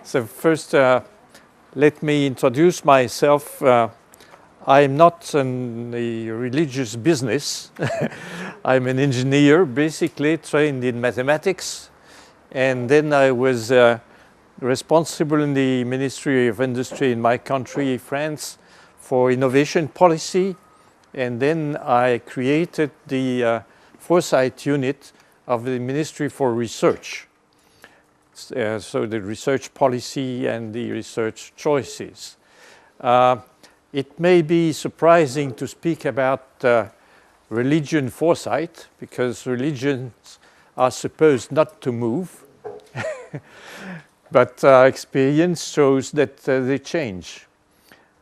So first, let me introduce myself. I'm not in the religious business. I'm an engineer, basically trained in mathematics. And then I was responsible in the Ministry of Industry in my country, France, for innovation policy. And then I created the foresight unit of the Ministry for Research. So the research policy and the research choices. It may be surprising to speak about religion foresight, because religions are supposed not to move. But experience shows that they change,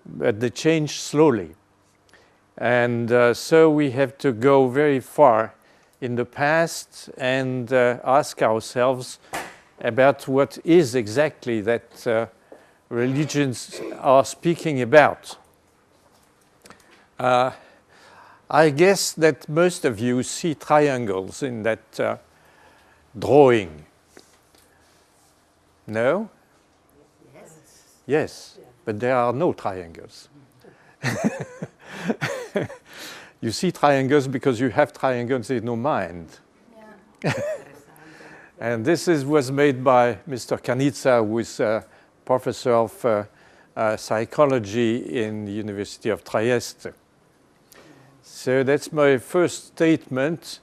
but they change slowly. And so we have to go very far in the past and ask ourselves about what is exactly that religions are speaking about. I guess that most of you see triangles in that drawing. No? Yes. Yes, but there are no triangles. You see triangles because you have triangles in your mind. Yeah. And this was made by Mr. Kanitsa, who is a professor of psychology in the University of Trieste. So that's my first statement.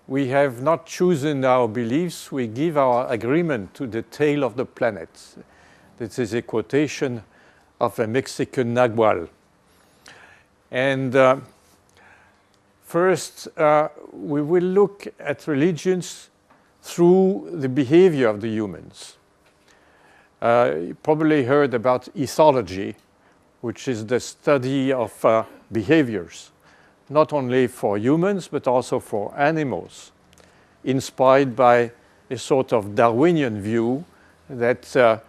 We have not chosen our beliefs, we give our agreement to the tail of the planet. This is a quotation of a Mexican Nagual. And first, we will look at religions through the behavior of the humans. You probably heard about ethology, which is the study of behaviors, not only for humans, but also for animals, inspired by a sort of Darwinian view that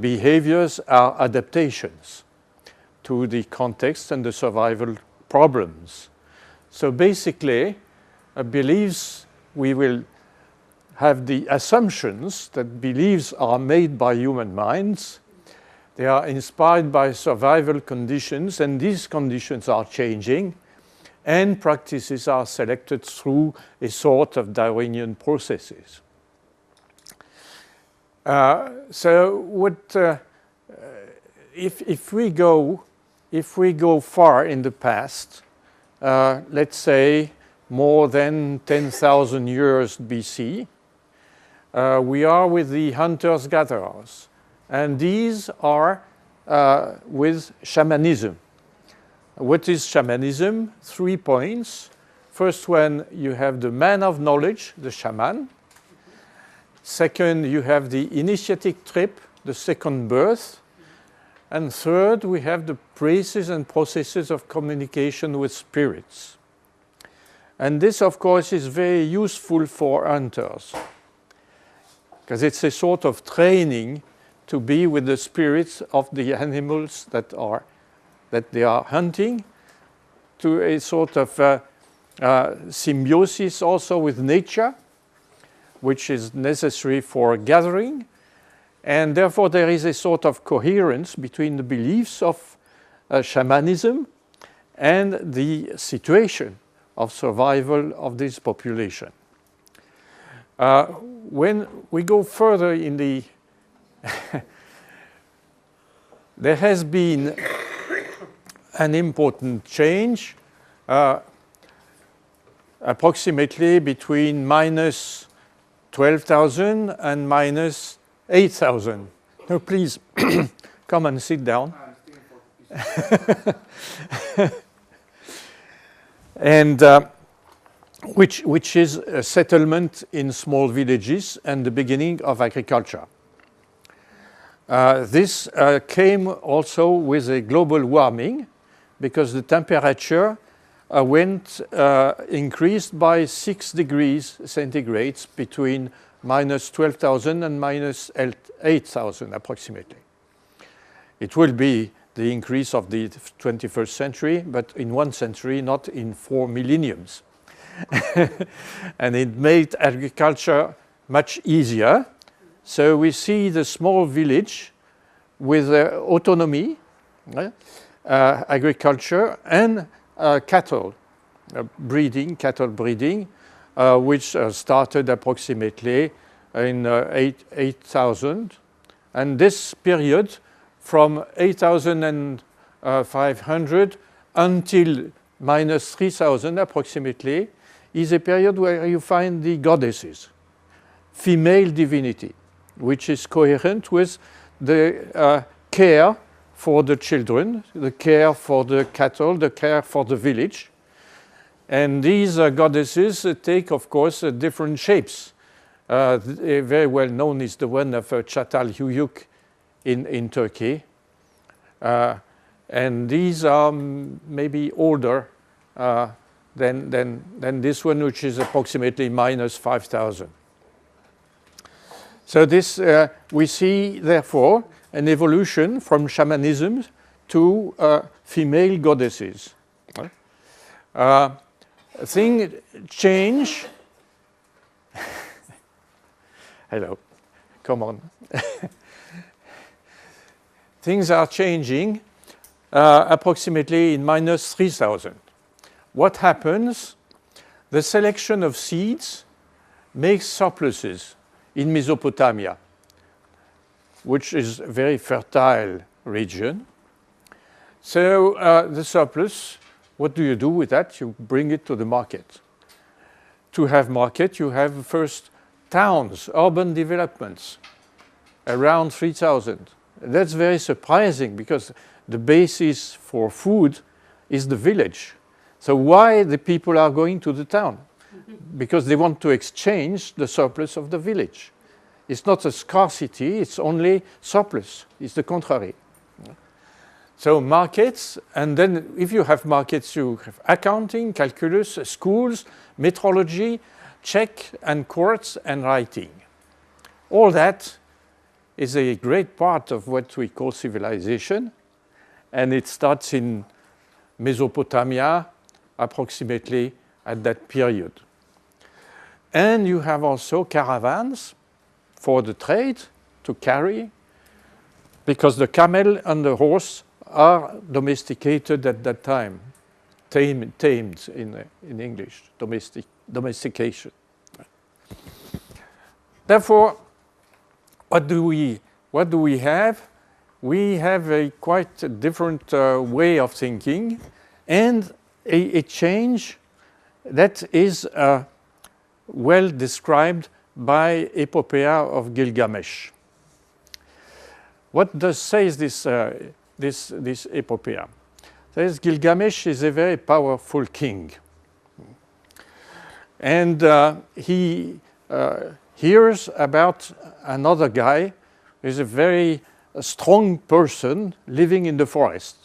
behaviors are adaptations to the context and the survival problems. So basically, beliefs, we will have the assumptions that beliefs are made by human minds. They are inspired by survival conditions, and these conditions are changing, and practices are selected through a sort of Darwinian processes. So what, if we go far in the past, let's say more than 10,000 years BC, we are with the hunters-gatherers, and these are with shamanism. What is shamanism? 3 points. First one, you have the man of knowledge, the shaman. Second, you have the initiatic trip, the second birth. And third, we have the practices and processes of communication with spirits. And this, of course, is very useful for hunters, because it's a sort of training to be with the spirits of the animals that they are hunting, to a sort of symbiosis also with nature, which is necessary for gathering. And therefore, there is a sort of coherence between the beliefs of shamanism and the situation of survival of this population. When we go further in the there has been an important change, approximately between minus 12,000 and minus 8,000. No, please, come and sit down. And which is a settlement in small villages and the beginning of agriculture. This came also with a global warming, because the temperature increased by 6 degrees centigrade between minus 12,000 and minus 8,000 approximately. It will be the increase of the 21st century, but in 1 century, not in 4 millenniums. And it made agriculture much easier. So we see the small village with autonomy, agriculture, and cattle breeding, which started approximately in 8,000. And this period from 8,500 until minus 3,000 approximately is a period where you find the goddesses, female divinity, which is coherent with the care for the children, the care for the cattle, the care for the village. And these goddesses take, of course, different shapes. Very well known is the one of Çatalhöyük in Turkey. And these are maybe older than this one, which is approximately minus 5,000. So this, we see, therefore, an evolution from shamanism to female goddesses. Things change. Hello, come on. Things are changing approximately in minus 3,000. What happens? The selection of seeds makes surpluses in Mesopotamia, which is a very fertile region. So the surplus, what do you do with that? You bring it to the market. To have market, you have first towns, urban developments, around 3,000. That's very surprising because the basis for food is the village. So why the people are going to the town? Because they want to exchange the surplus of the village. It's not a scarcity, it's only surplus. It's the contrary. So markets, and then if you have markets, you have accounting, calculus, schools, metrology, check and courts and writing. All that is a great part of what we call civilization, and it starts in Mesopotamia approximately at that period. And you have also caravans for the trade to carry, because the camel and the horse are domesticated at that time, tamed in English, domestication. Therefore, what do we have? We have a quite different way of thinking, and a change that is well described by Epopeia of Gilgamesh. What says this Epopeia? Says Gilgamesh is a very powerful king, and he hears about another guy who is a very strong person living in the forest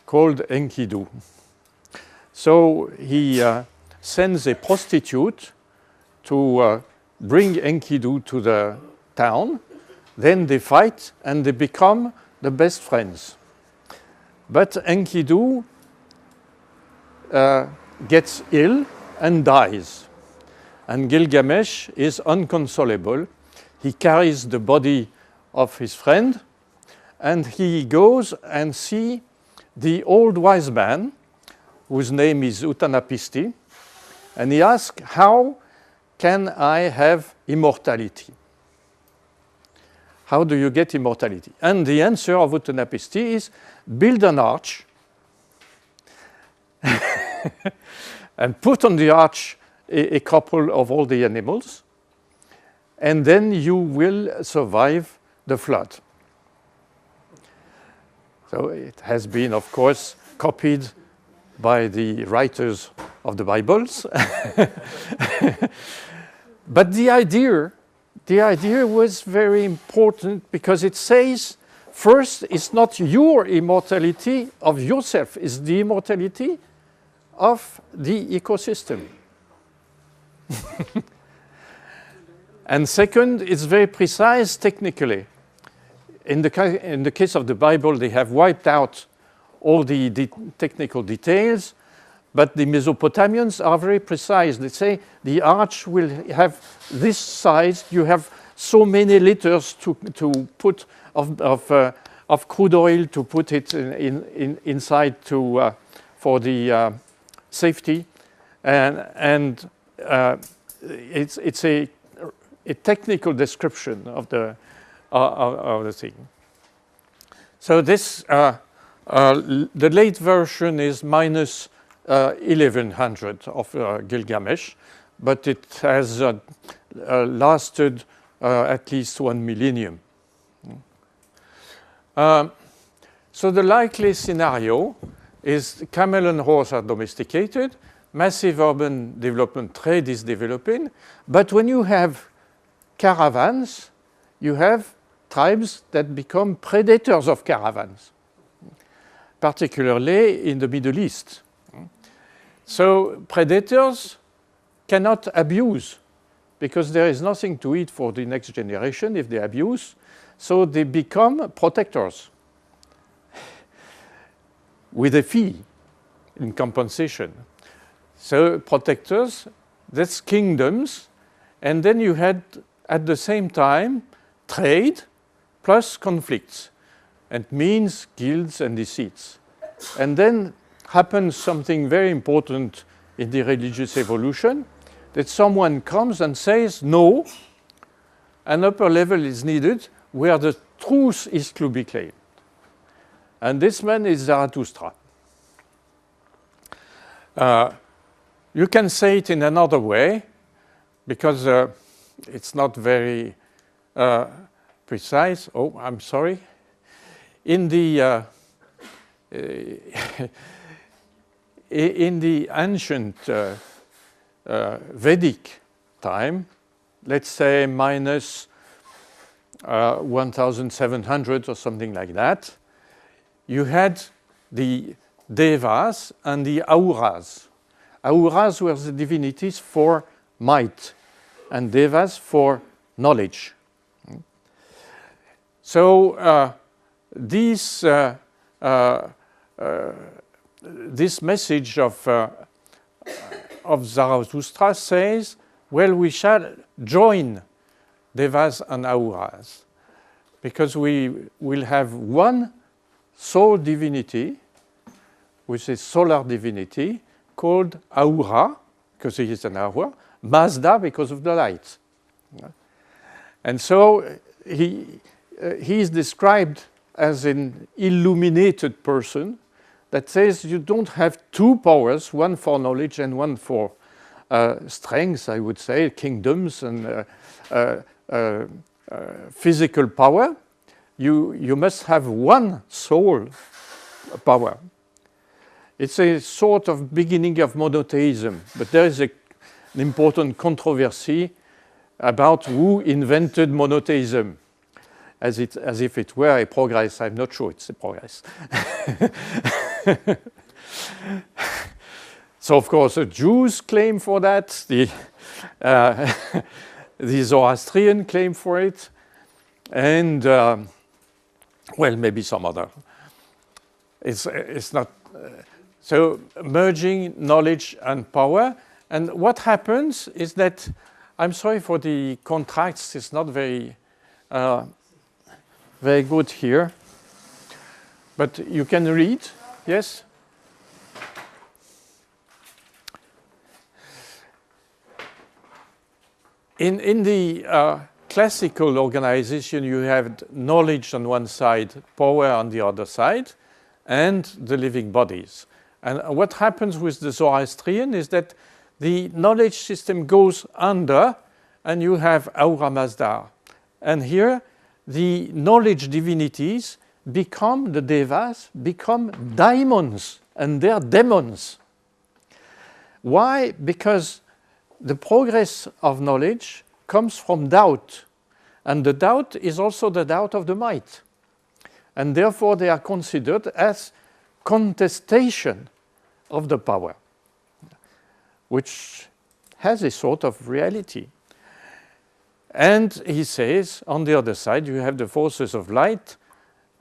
called Enkidu. So he sends a prostitute to bring Enkidu to the town. Then they fight and they become the best friends. But Enkidu gets ill and dies. And Gilgamesh is inconsolable. He carries the body of his friend, and he goes and sees the old wise man, whose name is Utanapisti, and he asks, how can I have immortality? How do you get immortality? And the answer of Utanapisti is, build an arch and put on the arch a couple of all the animals, and then you will survive the flood. So it has been, of course, copied by the writers of the Bibles. But the idea was very important, because it says, first, it's not your immortality of yourself, it's the immortality of the ecosystem. And second, it's very precise technically. In the case of the Bible, they have wiped out all the technical details, but the Mesopotamians are very precise. They say the arch will have this size, you have so many liters to put of crude oil to put it inside for the safety, and it's a technical description of the thing. So this the late version is minus 1100 of Gilgamesh, but it has lasted at least 1 millennium. So the likely scenario is camel and horse are domesticated, massive urban development, trade is developing, but when you have caravans, you have tribes that become predators of caravans, particularly in the Middle East. So predators cannot abuse because there is nothing to eat for the next generation if they abuse, so they become protectors with a fee in compensation. So protectors, that's kingdoms, and then you had at the same time trade plus conflicts, and means, guilds, and deceits. And then happens something very important in the religious evolution, that someone comes and says, no, an upper level is needed where the truth is to be claimed. And this man is Zarathustra. You can say it in another way, because it's not very precise. Oh, I'm sorry. In the in the ancient Vedic time, let's say minus 1700 or something like that, you had the devas and the auras. Auras were the divinities for might, and devas for knowledge. So this message of Zarathustra says, well, we shall join devas and auras, because we will have one sole divinity, which is solar divinity, called Aura, because he is an aura, Mazda, because of the light. And so he is described as an illuminated person that says you don't have two powers, one for knowledge and one for strength, I would say, kingdoms and physical power. You must have one soul power. It's a sort of beginning of monotheism, but there is an important controversy about who invented monotheism, as if it were a progress. I'm not sure it's a progress. So, of course, the Jews claim for that, the Zoroastrian claim for it, and, well, maybe some other. It's not... So merging knowledge and power. And what happens is that, I'm sorry for the contracts, it's not very, very good here. But you can read, yes? In the classical organization, you have knowledge on one side, power on the other side, and the living bodies. And what happens with the Zoroastrian is that the knowledge system goes under, and you have Aura Mazda. And here, the knowledge divinities become, the devas, become daimons, and they're demons. Why? Because the progress of knowledge comes from doubt. And the doubt is also the doubt of the might. And therefore, they are considered as contestation of the power, which has a sort of reality. And he says, on the other side, you have the forces of light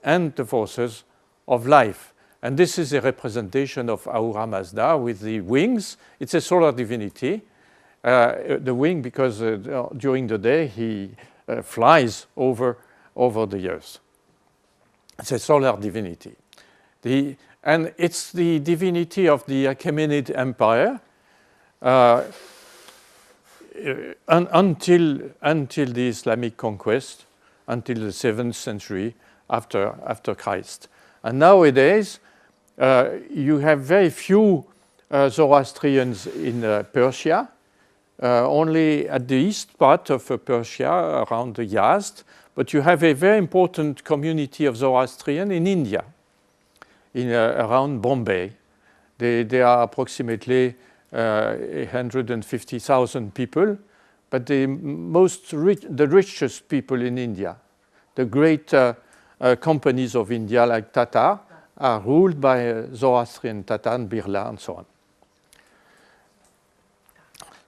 and the forces of life. And this is a representation of Ahura Mazda with the wings. It's a solar divinity. The wing, because during the day he flies over the Earth. It's a solar divinity. And it's the divinity of the Achaemenid Empire until the Islamic conquest, until the 7th century after Christ. And nowadays, you have very few Zoroastrians in Persia, only at the east part of Persia, around the Yazd, but you have a very important community of Zoroastrian in India, around Bombay. They are approximately 150,000 people, but the richest people in India, the great companies of India like Tata, are ruled by Zoroastrian, Tata and Birla and so on.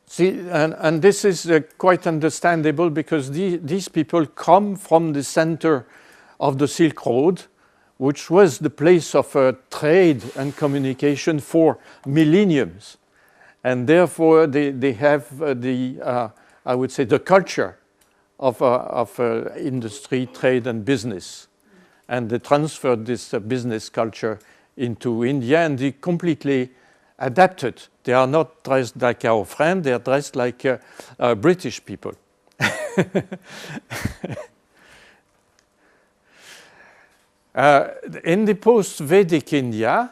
See, and this is quite understandable because these people come from the center of the Silk Road, which was the place of trade and communication for millenniums. And therefore, they have I would say, the culture of industry, trade, and business. And they transferred this business culture into India, and they completely adapted. They are not dressed like our friend, they are dressed like British people. In the post-Vedic India,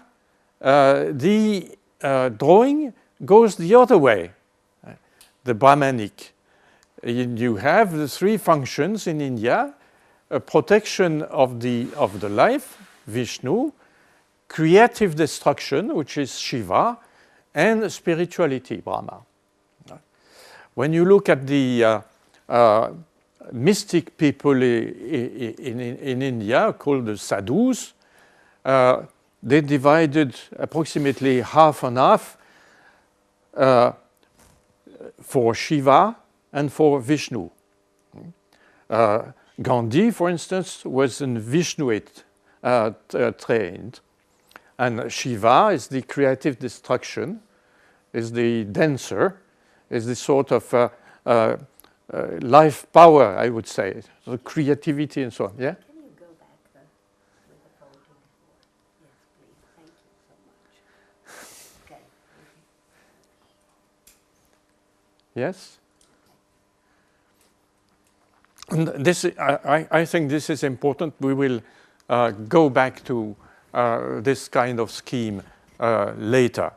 the drawing goes the other way, the Brahmanic. You have the three functions in India: a protection of the life, Vishnu, creative destruction, which is Shiva, and spirituality, Brahma. When you look at the mystic people in India, called the sadhus, they divided approximately half and half for Shiva and for Vishnu. Gandhi, for instance, was in Vishnuite trained. And Shiva is the creative destruction, is the dancer, is the sort of life power, I would say, the creativity and so on. Yeah? Can you go back with the photo before? Yes, please. Thank you so much. Okay. Yes? And this, I think this is important. We will go back to this kind of scheme later.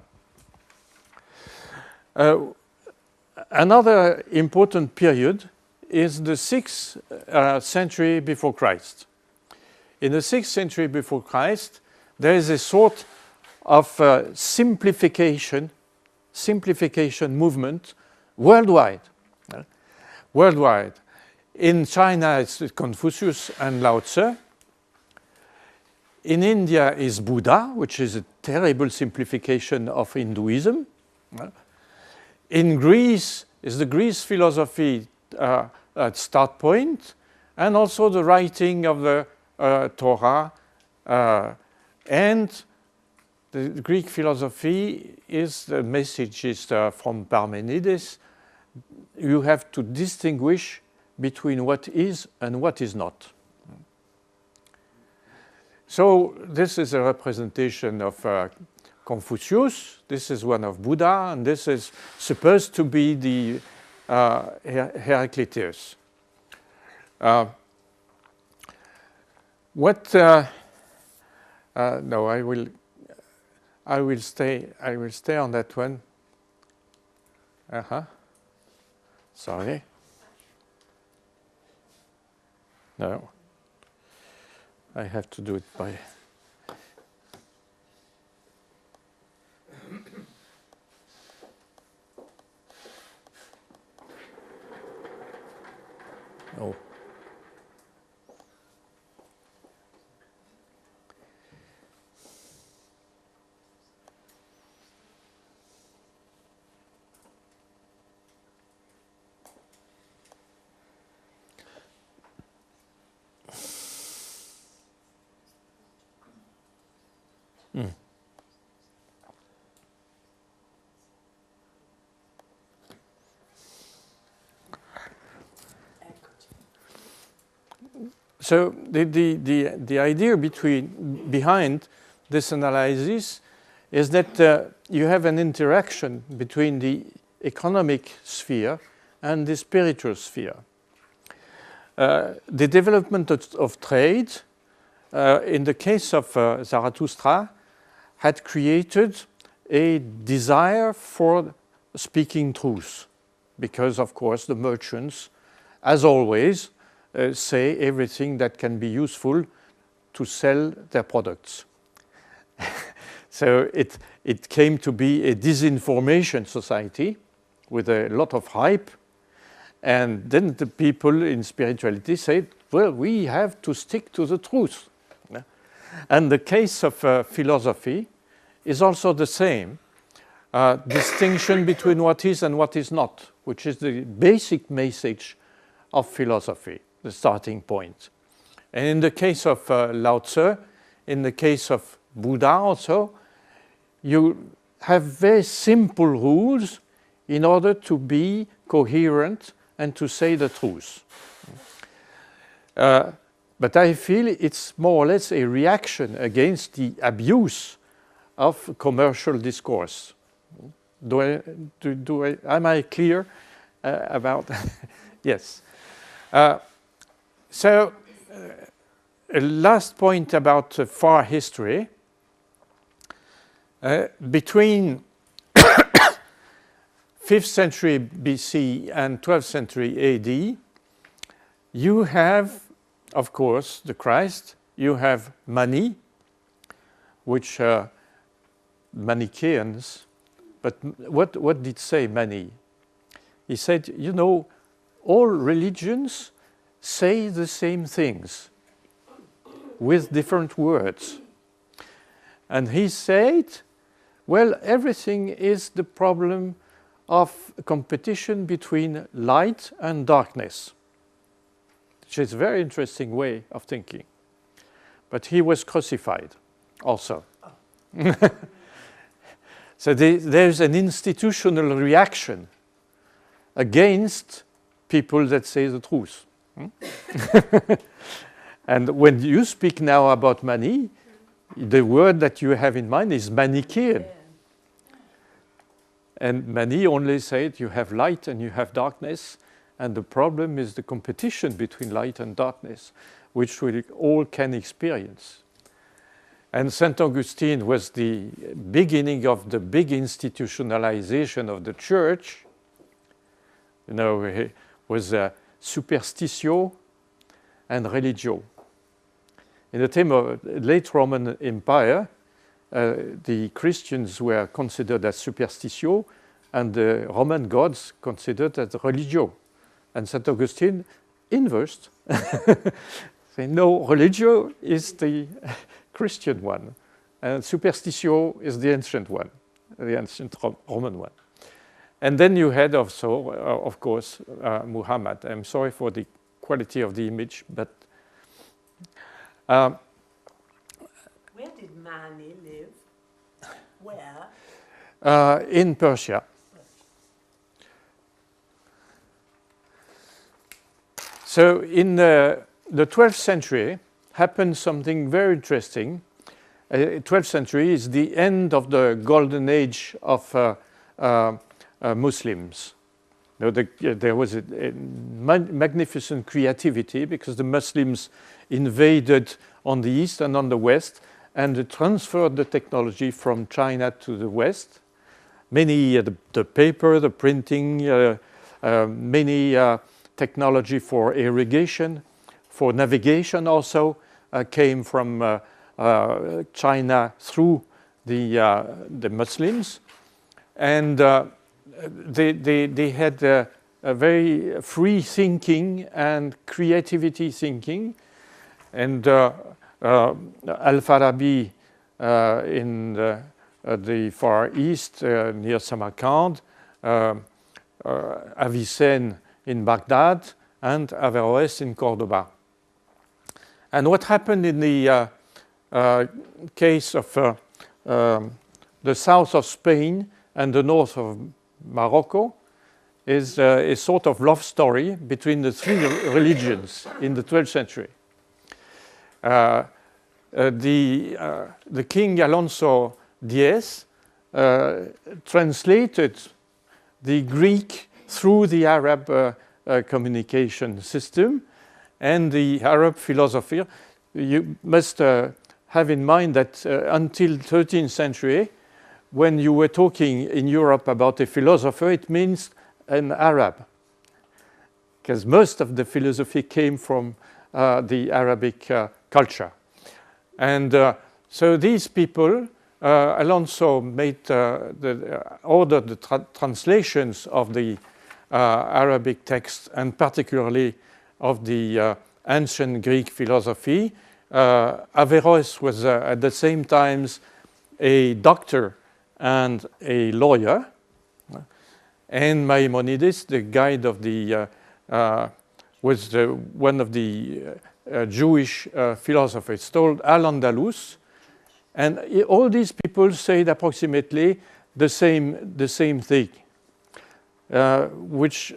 Another important period is the 6th century before Christ. In the 6th century before Christ, there is a sort of simplification movement worldwide. Worldwide. In China, it's Confucius and Lao Tzu. In India is Buddha, which is a terrible simplification of Hinduism. In Greece is the Greek philosophy at start point, and also the writing of the Torah. And the Greek philosophy is the messages from Parmenides. You have to distinguish between what is and what is not. So this is a representation of Confucius, this is one of Buddha, and this is supposed to be the Heraclitus. No, I will stay on that one. Sorry. No. I have to do it by... Oh. So the idea behind this analysis is that you have an interaction between the economic sphere and the spiritual sphere. The development of trade, in the case of Zarathustra, had created a desire for speaking truth, because, of course, the merchants, as always, say everything that can be useful to sell their products. So it came to be a disinformation society with a lot of hype. And then the people in spirituality said, well, we have to stick to the truth. And the case of philosophy is also the same. Distinction between what is and what is not, which is the basic message of philosophy, the starting point. And in the case of Lao Tzu, in the case of Buddha also, you have very simple rules in order to be coherent and to say the truth. But I feel it's more or less a reaction against the abuse of commercial discourse. Am I clear about? Yes. So, a last point about far history. Between 5th century BC and 12th century AD, you have, of course, the Christ, you have money, which Manichaeans, but what did say Mani? He said, you know, all religions say the same things with different words. And he said, well, everything is the problem of competition between light and darkness, which is a very interesting way of thinking. But he was crucified also. So there's an institutional reaction against people that say the truth. And when you speak now about money, the word that you have in mind is Manichaean. And Mani only said you have light and you have darkness, and the problem is the competition between light and darkness, which we all can experience. And St. Augustine was the beginning of the big institutionalization of the church. You know, it was superstitio and religio. In the time of late Roman Empire, the Christians were considered as superstitio, and the Roman gods considered as religio. And St. Augustine inversed. Say, no, religio is the Christian one, and superstitio is the ancient one, the ancient Roman one. And then you had also, of course, Muhammad. I'm sorry for the quality of the image, but where did Mani live? Where? In Persia. So in the 12th century happened something very interesting. 12th century is the end of the golden age of Muslims. You know, there was a magnificent creativity because the Muslims invaded on the east and on the west and transferred the technology from China to the west. Many, the paper, the printing, many technology for irrigation, for navigation also came from China through the Muslims. And they had a very free thinking and creativity thinking. And Al-Farabi in the Far East near Samarkand, Avicenne in Baghdad, and Averroes in Cordoba. And what happened in the case of the south of Spain and the north of Morocco is a sort of love story between the three religions in the 12th century. the King Alonso X translated the Greek through the Arab communication system and the Arab philosophy. You must have in mind that until 13th century, when you were talking in Europe about a philosopher, it means an Arab, because most of the philosophy came from the Arabic culture. And so these people, Alonso ordered the translations of the Arabic texts, and particularly of the ancient Greek philosophy. Averroes was at the same time a doctor and a lawyer, and Maimonides, the guide of the was one of the Jewish philosophers, told Al-Andalus, and all these people said approximately the same thing, which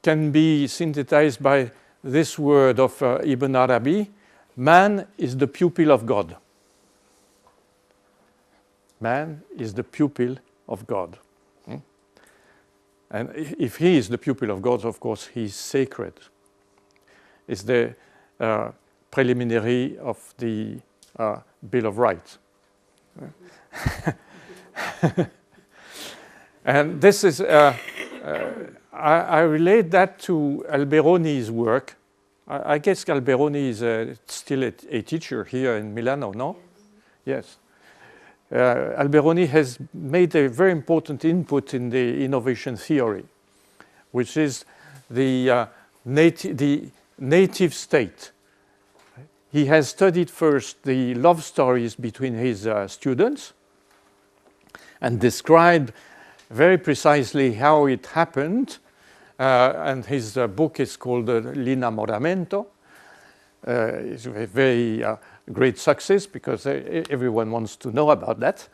can be synthesized by this word of Ibn Arabi: man is the pupil of God. Man is the pupil of God. And if he is the pupil of God, of course, he is sacred. It's the preliminary of the Bill of Rights. And this is, I relate that to Alberoni's work. I guess Alberoni is still a teacher here in Milano, no? Yes. Alberoni has made a very important input in the innovation theory, which is the native state. He has studied first the love stories between his students and described very precisely how it happened. And his book is called L'Innamoramento. It's a very great success because everyone wants to know about that.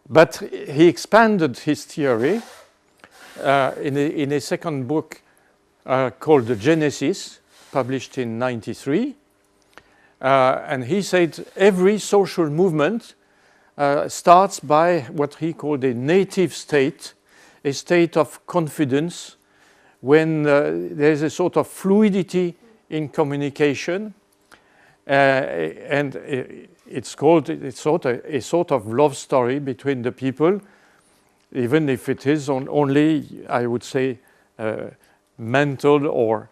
But he expanded his theory in a second book called The Genesis, published in 1993. And he said every social movement starts by what he called a native state, a state of confidence, when there's a sort of fluidity in communication, and it's called a sort of love story between the people, even if it is only, I would say, mental or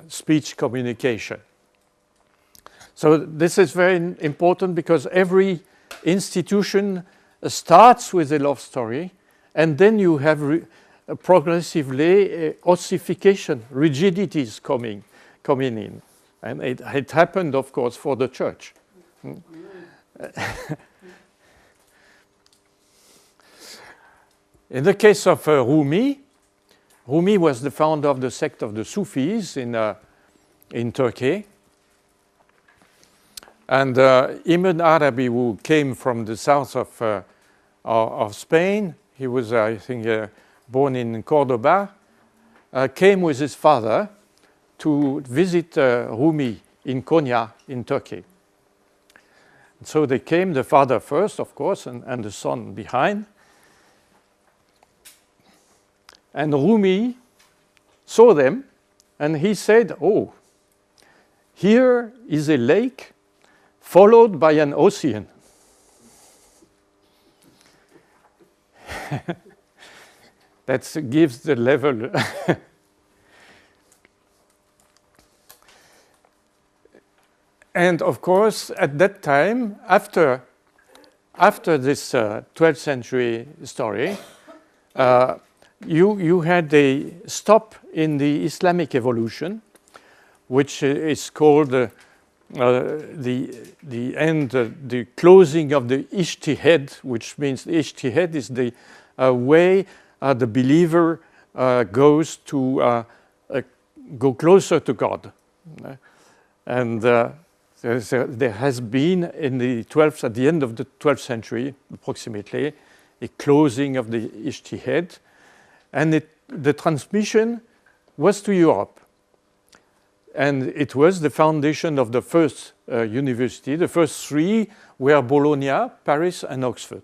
speech communication. So this is very important because every institution starts with a love story, and then you have progressively ossification, rigidities coming in. And it happened, of course, for the church. In the case of Rumi was the founder of the sect of the Sufis in Turkey. And Ibn Arabi, who came from the south of Spain, he was, I think, born in Cordoba, came with his father to visit Rumi in Konya in Turkey. And so they came, the father first, of course, and the son behind. And Rumi saw them, and he said, "Oh, here is a lake followed by an ocean." That gives the level. And of course, at that time, after this 12th century story, you had a stop in the Islamic evolution, which is called the end, the closing of the ijtihad, which means the ijtihad is the way the believer goes to go closer to God. And there has been at the end of the 12th century, approximately, a closing of the ijtihad, and the transmission was to Europe. And it was the foundation of the first university. The first three were Bologna, Paris, and Oxford.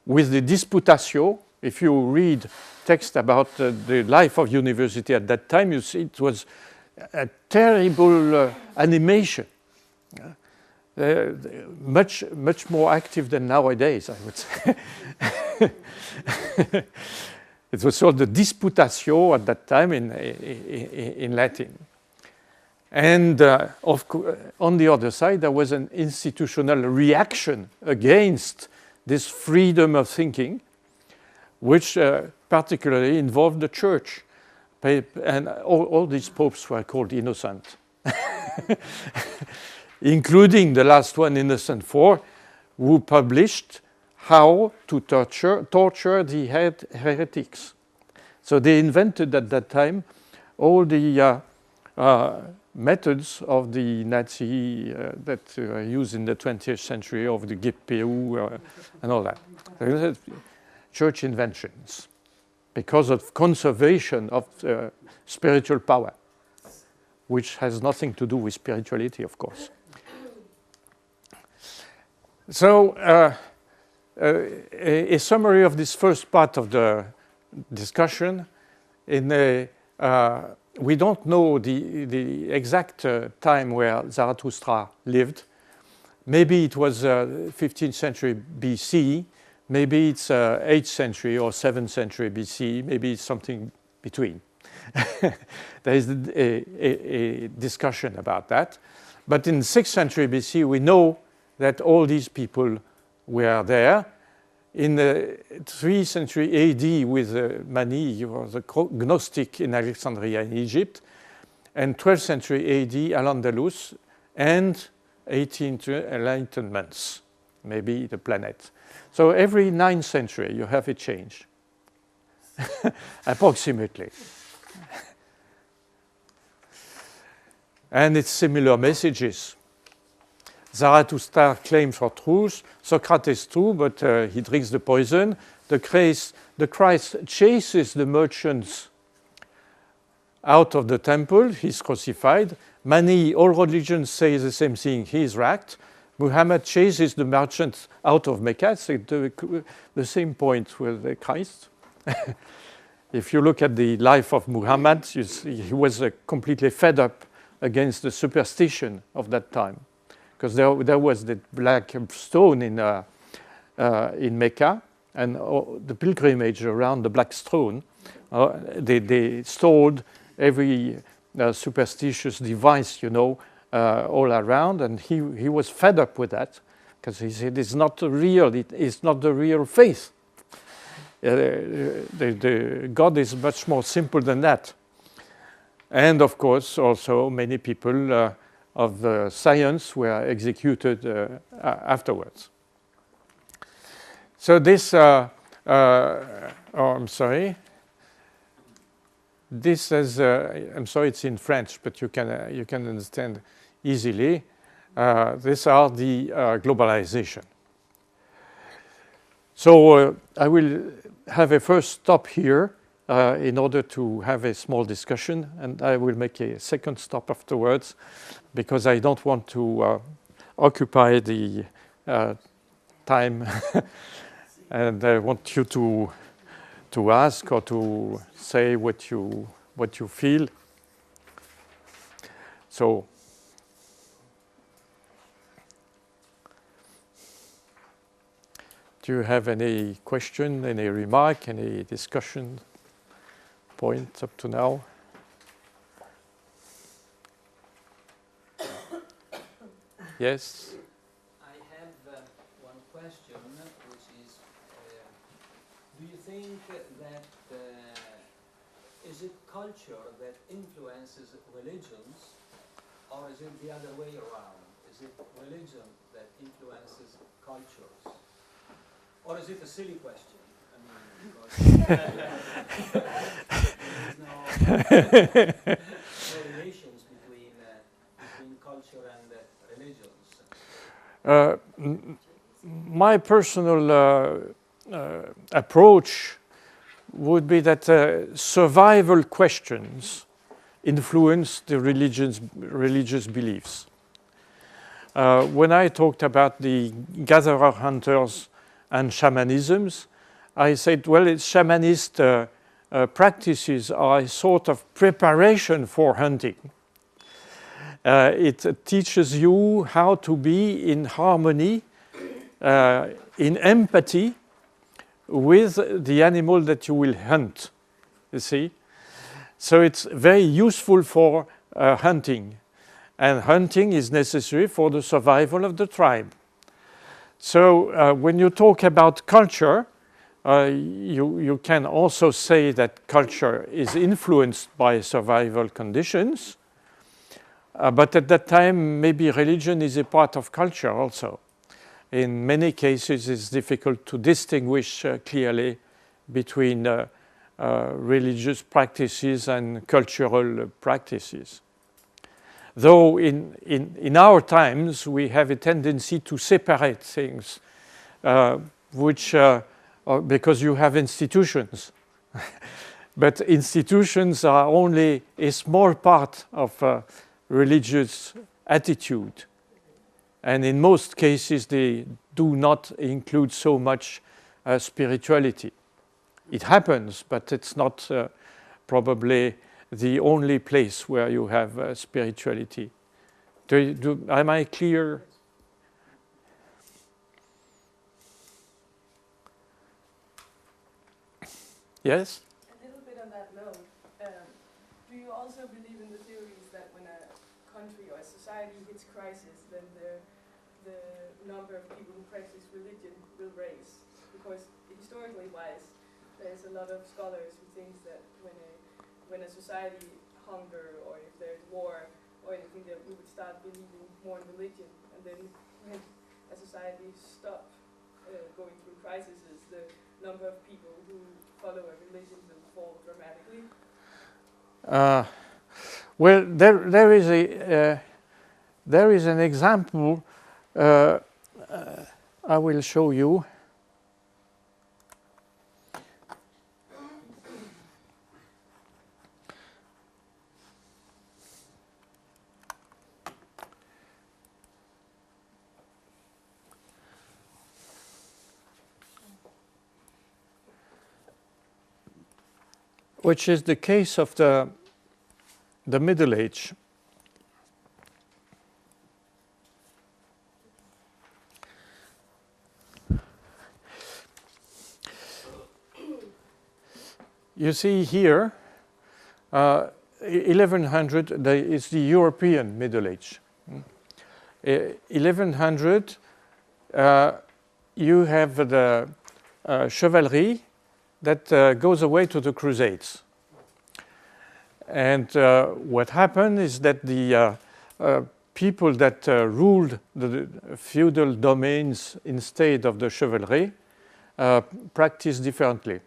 With the Disputatio, if you read text about the life of university at that time, you see it was a terrible animation. Much more active than nowadays, I would say. It was called the Disputatio at that time in Latin. And on the other side, there was an institutional reaction against this freedom of thinking, which particularly involved the church. And all these popes were called innocent, including the last one, Innocent IV, who published how to torture the heretics. So they invented at that time all the methods of the Nazi that used in the 20th century, of the GPU and all that. Church inventions because of conservation of spiritual power, which has nothing to do with spirituality, of course. So a summary of this first part of the discussion. We don't know the exact time where Zarathustra lived. Maybe it was 15th century BC. Maybe it's 8th century or 7th century BC. Maybe it's something between. There is a discussion about that. But in 6th century BC, we know that all these people were there. In the 3rd century AD with Mani, he was a Gnostic in Alexandria in Egypt, and 12th century AD Al-Andalus, and 18th Enlightenments, maybe the planet. So every 9th century you have a change, approximately. And it's similar messages. Zarathustra claims for truth, Socrates too, but he drinks the poison. The Christ chases the merchants out of the temple, he's crucified. Many, all religions say the same thing, he is racked. Muhammad chases the merchants out of Mecca, it's the same point with Christ. If you look at the life of Muhammad, you see he was completely fed up against the superstition of that time. Because there was the black stone in Mecca, and the pilgrimage around the black stone, they stored every superstitious device, all around, and he was fed up with that, because he said it's not real, it's not the real faith. The God is much more simple than that. And of course, also many people of science were executed afterwards. So this, I'm sorry. This is, I'm sorry, it's in French, but you can understand easily. These are the globalization. So I will have a first stop here in order to have a small discussion, and I will make a second stop afterwards, because I don't want to occupy the time, and I want you to ask or to say what you feel. So, do you have any question, any remark, any discussion point up to now? Yes? I have one question, which is, do you think that is it culture that influences religions, or is it the other way around? Is it religion that influences cultures? Or is it a silly question? There's no relations between culture and religions. My personal approach would be that survival questions influence the religious beliefs. When I talked about the gatherer hunters and shamanisms, I said, well, it's shamanist practices are a sort of preparation for hunting. It teaches you how to be in harmony, in empathy with the animal that you will hunt, you see. So it's very useful for hunting. And hunting is necessary for the survival of the tribe. So when you talk about culture, you can also say that culture is influenced by survival conditions. But at that time, maybe religion is a part of culture also. In many cases, it's difficult to distinguish clearly between religious practices and cultural practices. Though in our times, we have a tendency to separate things, because you have institutions. But institutions are only a small part of religious attitude. And in most cases, they do not include so much spirituality. It happens, but it's not probably the only place where you have spirituality. Am I clear? Yes? A little bit on that note, do you also believe in the theories that when a country or a society hits crisis, then the number of people who practice religion will raise? Because historically wise, there's a lot of scholars who think that when a society hunger or if there's war or anything, that we would start believing more in religion, and then when a society stops going through crises, the number of people who follow a religion will fall dramatically? Well, there is an example. I will show you. Which is the case of the Middle Age. You see here, 1100 is the European Middle Age. 1100, you have the chivalry that goes away to the Crusades. And what happened is that the people that ruled the feudal domains instead of the chivalry practiced differently.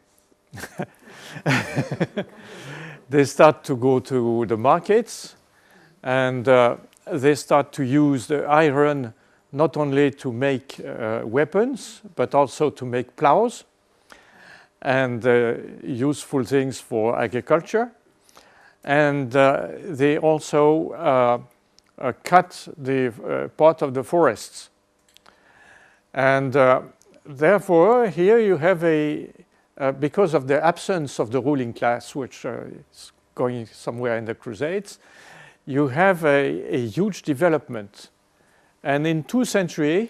They start to go to the markets, and they start to use the iron not only to make weapons, but also to make plows and useful things for agriculture. And they also cut the part of the forests. And therefore, here you have because of the absence of the ruling class, which is going somewhere in the Crusades, you have a huge development. And in 2 centuries,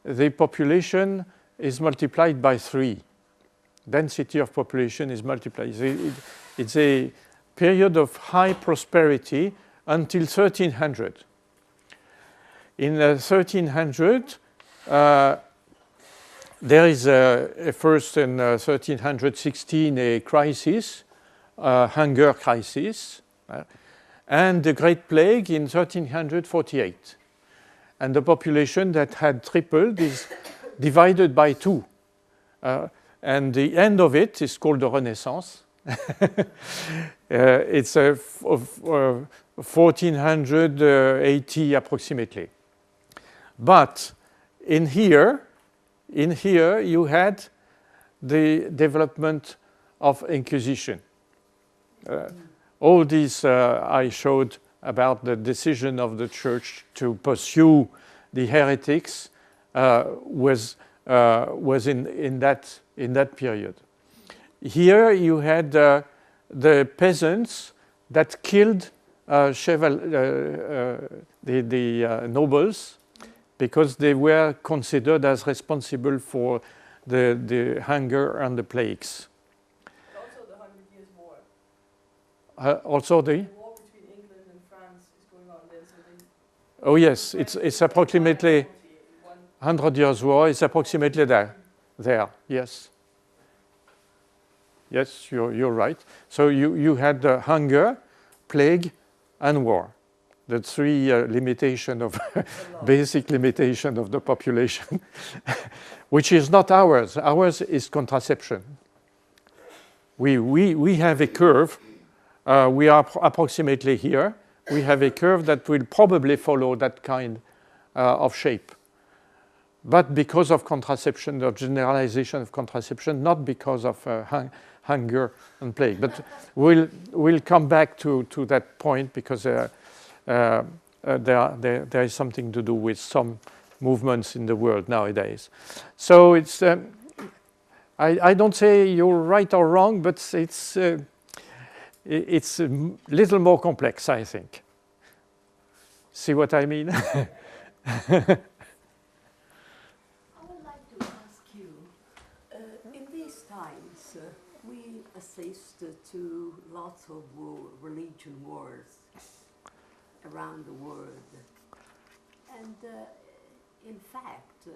the population is multiplied by 3. Density of population is multiplied. It's a period of high prosperity until 1300. In 1300, there is first in 1316 a crisis, hunger crisis, and the Great Plague in 1348. And the population that had tripled is divided by 2. And the end of it is called the Renaissance. It's 1480 approximately. But in here you had the development of Inquisition. all these I showed about the decision of the church to pursue the heretics was in that period. Here you had the peasants that killed the nobles because they were considered as responsible for the hunger and the plagues. Also the 100 Years' War. Also the war between England and France is going on then. So oh yes, it's approximately 100 Years' War. It's approximately there. Yes. Yes, you're right. So you had hunger, plague, and war. The three limitation of basic limitation of the population, which is not ours. Ours is contraception. We have a curve. We are approximately here. We have a curve that will probably follow that kind of shape. But because of contraception, of generalization of contraception, not because of hunger and plague. But we'll come back to that point because there is something to do with some movements in the world nowadays. So it's I don't say you're right or wrong, but it's a little more complex, I think. See what I mean? To lots of religion wars around the world. And in fact,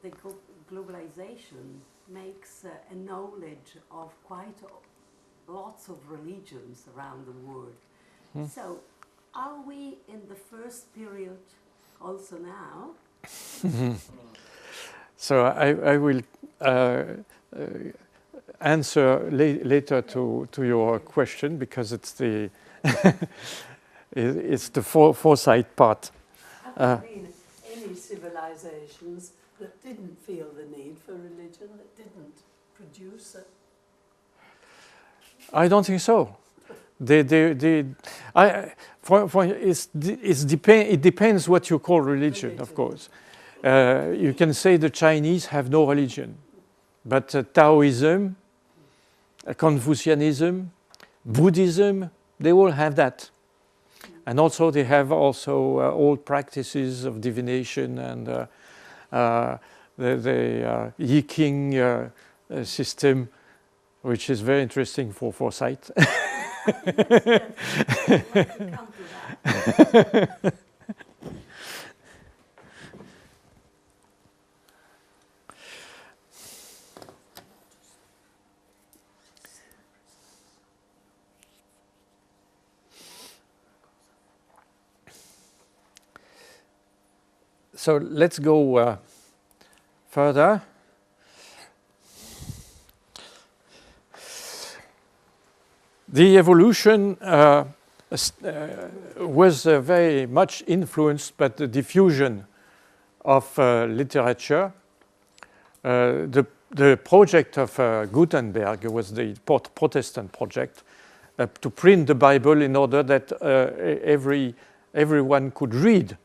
the globalization makes a knowledge of quite lots of religions around the world. So are we in the first period also now? So I will answer later to your question because it's the it's the foresight part. Have there been any civilizations that didn't feel the need for religion, that didn't produce it? I don't think so. It depends what you call religion, of course. You can say the Chinese have no religion, but Taoism, Confucianism, Buddhism, they all have that. And also they have old practices of divination and the Yi King system, which is very interesting for foresight. So let's go further. The evolution was very much influenced by the diffusion of literature. The project of Gutenberg was the Protestant project to print the Bible in order that everyone could read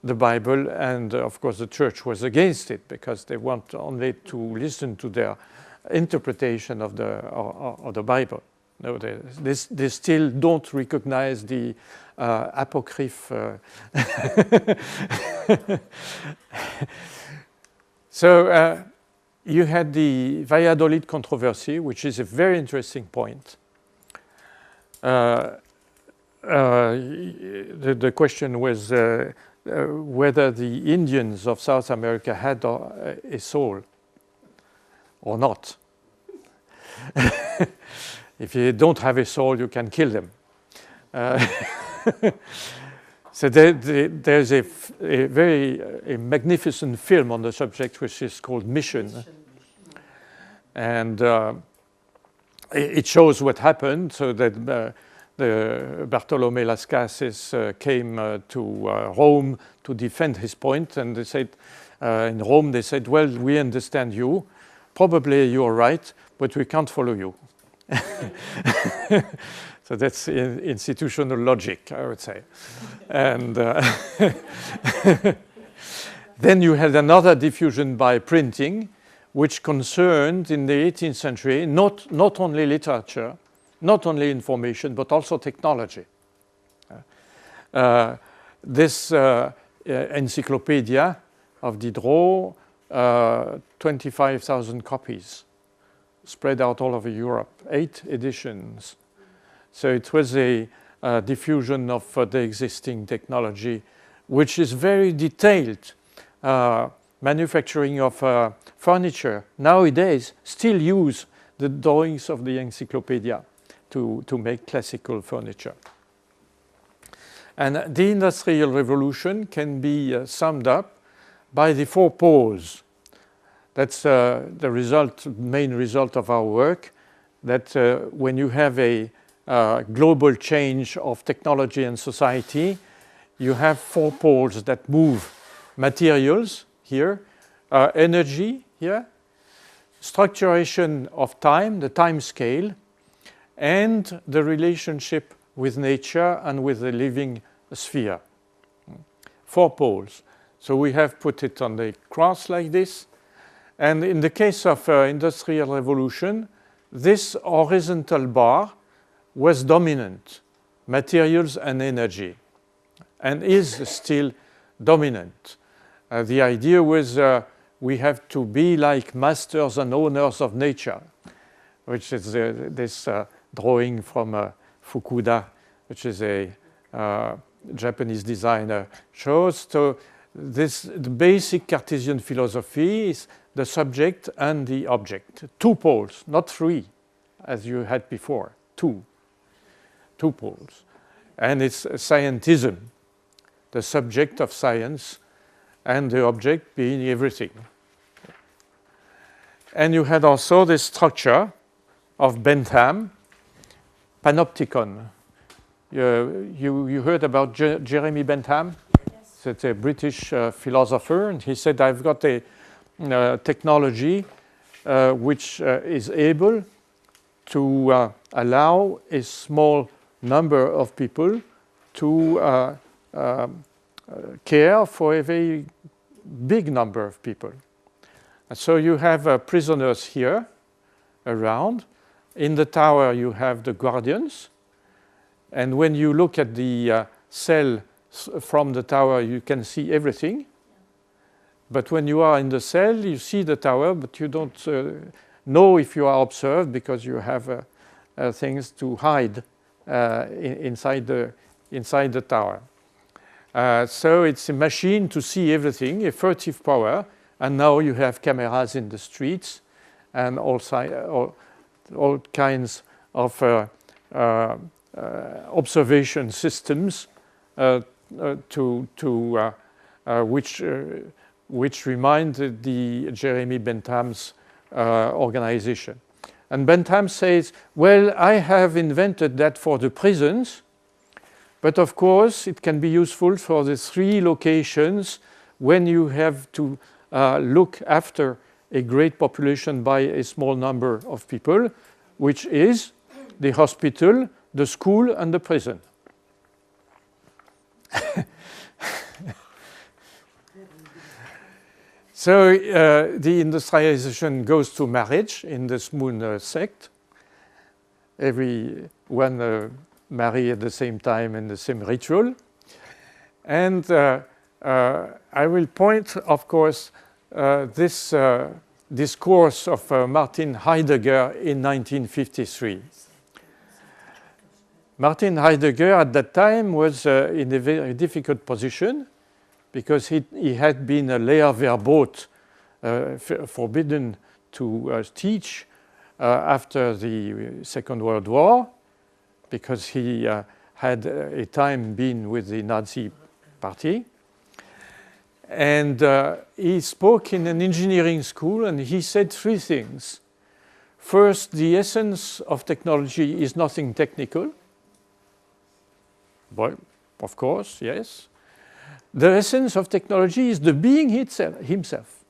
the Bible, and of course the church was against it because they want only to listen to their interpretation of the Bible. No, they still don't recognize the apocryph. So you had the Valladolid controversy, which is a very interesting point. The question was whether the Indians of South America had a soul or not. If you don't have a soul, you can kill them. So there's a very magnificent film on the subject, which is called Mission. And it shows what happened, so that the Bartolomé Las Casas came to Rome to defend his point, and they said, in Rome, they said, well, we understand you, probably you're right, but we can't follow you. So that's institutional logic, I would say. And then you had another diffusion by printing, which concerned in the 18th century not only literature, not only information, but also technology. This encyclopedia of Diderot, 25,000 copies, spread out all over Europe, 8 editions. So it was a diffusion of the existing technology, which is very detailed. Manufacturing of furniture nowadays still use the drawings of the encyclopedia to make classical furniture. And the Industrial Revolution can be summed up by the 4 poles. That's the main result of our work, that when you have a global change of technology and society, you have 4 poles that move: materials here, energy here, structuration of time, the time scale, and the relationship with nature and with the living sphere. 4 poles. So we have put it on the cross like this. And in the case of Industrial Revolution, this horizontal bar was dominant, materials and energy, and is still dominant. The idea was we have to be like masters and owners of nature, which is this drawing from Fukuda, which is a Japanese designer, shows. So the basic Cartesian philosophy is the subject and the object. 2 poles, not 3, as you had before. 2 poles. And it's scientism, the subject of science, and the object being everything. And you had also the structure of Bentham, panopticon. You heard about Jeremy Bentham? Yes. It's a British philosopher, and he said, I've got a technology which is able to allow a small number of people to care for a very big number of people. And so you have prisoners here around. In the tower you have the guardians. And when you look at the cell from the tower, you can see everything. But when you are in the cell, you see the tower, but you don't know if you are observed because you have things to hide inside the tower. So it's a machine to see everything, a furtive power. And now you have cameras in the streets and all kinds of observation systems which remind the Jeremy Bentham's organization. And Bentham says, well, I have invented that for the prisons, but of course it can be useful for the 3 locations when you have to look after a great population by a small number of people, which is the hospital, the school, and the prison. So the industrialization goes to marriage in this Moon sect. Everyone marry at the same time in the same ritual. And I will point, of course, this discourse of Martin Heidegger in 1953. Martin Heidegger at that time was in a very difficult position because he had been a Lehrverbot, forbidden to teach after the Second World War, because he had a time been with the Nazi Party. And he spoke in an engineering school, and he said 3 things. First, the essence of technology is nothing technical. Well, of course, yes. The essence of technology is the being himself,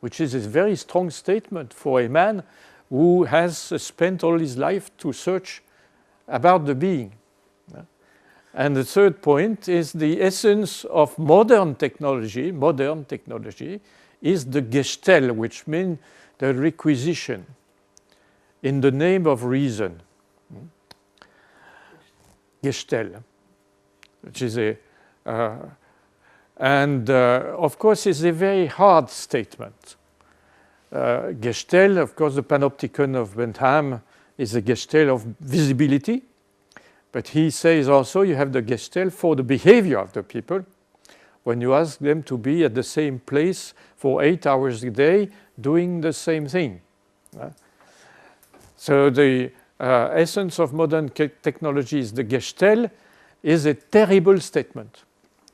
which is a very strong statement for a man who has spent all his life to search about the being. And the third point is the essence of modern technology is the Gestell, which means the requisition in the name of reason. Gestell, which is of course, is a very hard statement. Gestell, of course, the panopticon of Bentham is a Gestell of visibility, but he says also you have the Gestell for the behavior of the people when you ask them to be at the same place for 8 hours a day doing the same thing. So the essence of modern technology is the Gestell is a terrible statement.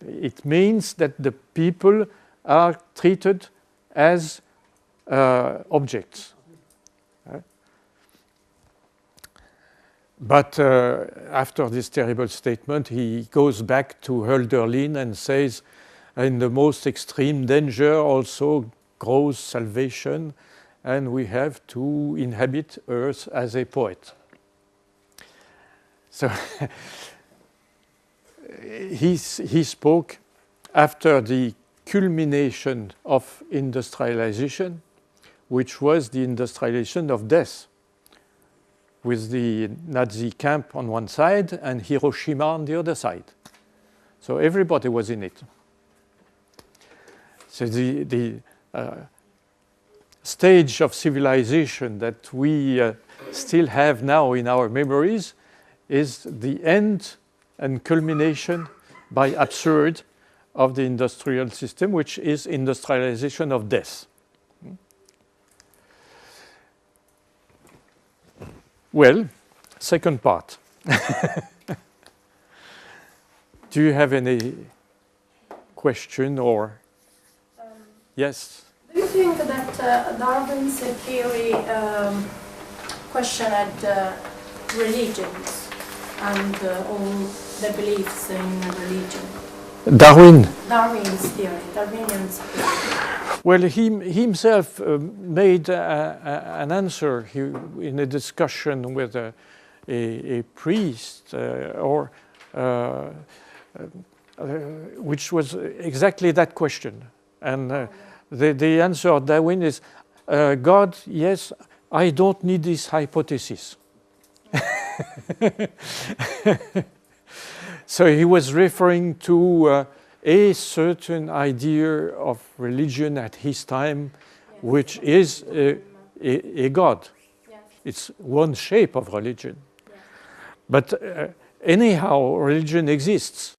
It means that the people are treated as objects. But after this terrible statement, he goes back to Hölderlin and says, in the most extreme danger also grows salvation, and we have to inhabit earth as a poet. So he spoke after the culmination of industrialization, which was the industrialization of death, with the Nazi camp on one side and Hiroshima on the other side. So everybody was in it. So the stage of civilization that we still have now in our memories is the end and culmination by absurd of the industrial system, which is industrialization of death. Well, second part. Do you have any question or? Yes? Do you think that Darwin's theory questioned religions and all the beliefs in religion? Darwin's theory, Darwinian's theory. Well, he himself made an answer in a discussion with a priest, which was exactly that question. And the answer of Darwin is, God, yes, I don't need this hypothesis. So he was referring to a certain idea of religion at his time, yes, which is a God. Yes. It's one shape of religion. Yes. But anyhow, religion exists.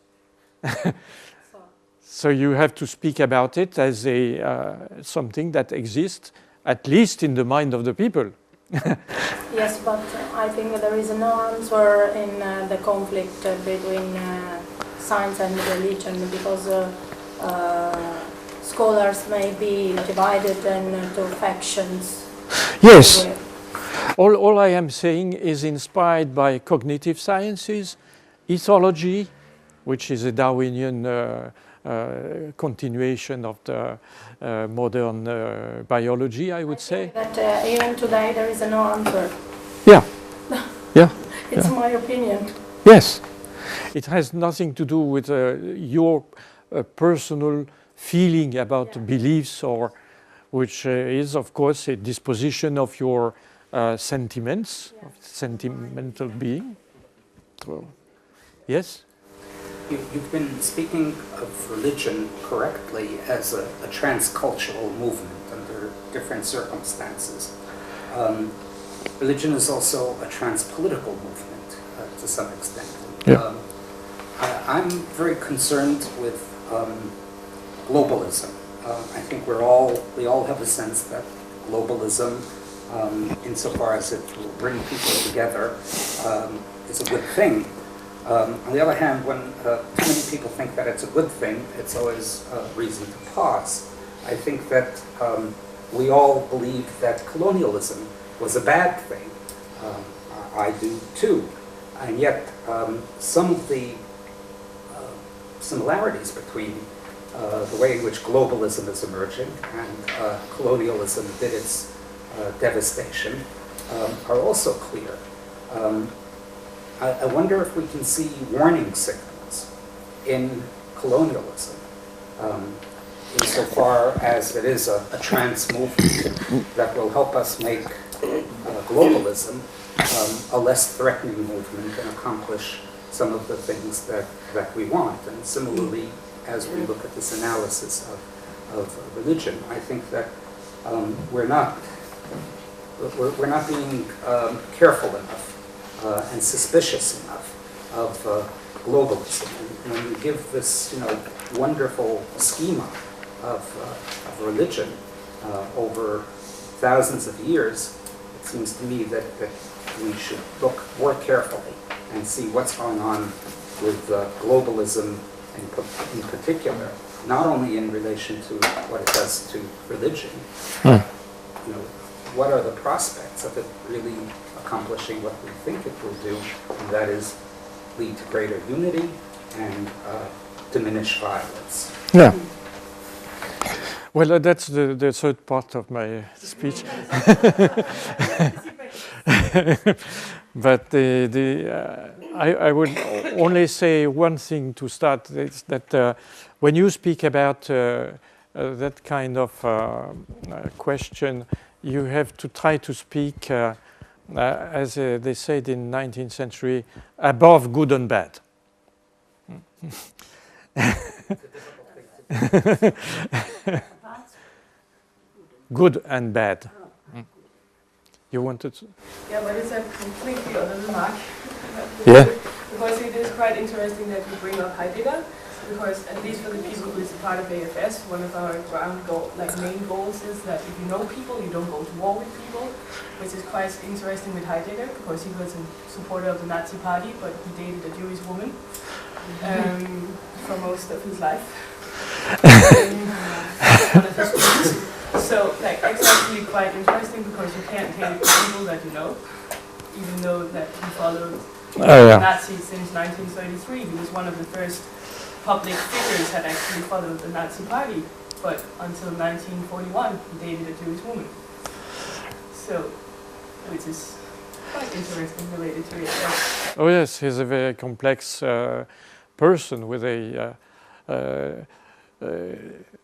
So you have to speak about it as something that exists, at least in the mind of the people. Yes, but I think there is no answer in the conflict between science and religion, because scholars may be divided into factions. Yes. All I am saying is inspired by cognitive sciences, ethology, which is a Darwinian continuation of the modern biology, I would say. That even today there is no answer. Yeah. Yeah. It's my opinion. Yes. It has nothing to do with your personal feeling about beliefs, or which is, of course, a disposition of your sentiments, of sentimental being. So, yes? You've been speaking of religion correctly as a transcultural movement under different circumstances. Religion is also a transpolitical movement to some extent. Yeah. I'm very concerned with globalism. I think we all have a sense that globalism, insofar as it will bring people together, is a good thing. On the other hand, when too many people think that it's a good thing, it's always a reason to pause. I think that we all believe that colonialism was a bad thing. I do too. And yet, some of the similarities between the way in which globalism is emerging and colonialism did its devastation are also clear. I wonder if we can see warning signals in colonialism, insofar as it is a trans movement that will help us make globalism a less threatening movement and accomplish some of the things that we want. And similarly, as we look at this analysis of religion, I think that we're not being careful enough and suspicious enough of globalism. And when we give this, wonderful schema of religion over thousands of years, it seems to me that we should look more carefully and see what's going on with globalism in particular, not only in relation to what it does to religion, what are the prospects of it really accomplishing what we think it will do, and that is lead to greater unity and diminish violence. Yeah. Well, that's the third part of my speech. But I would only say one thing to start, is that when you speak about that kind of question, you have to try to speak, as they said in 19th century, above good and bad. Good and bad. You wanted to? Yeah, but it's a completely other remark. Yeah. Because it is quite interesting that you bring up Heidegger, because at least for the people who is a part of AFS, one of our main goals is that if you know people, you don't go to war with people, which is quite interesting with Heidegger, because he was a supporter of the Nazi party, but he dated a Jewish woman for most of his life. One of his friends. So, it's actually quite interesting, because you can't hate people that you know, even though that he followed Nazis since 1933. He was one of the first public figures that actually followed the Nazi party, but until 1941, he dated a Jewish woman. So, which is quite interesting related to it. Oh yes, he's a very complex person with a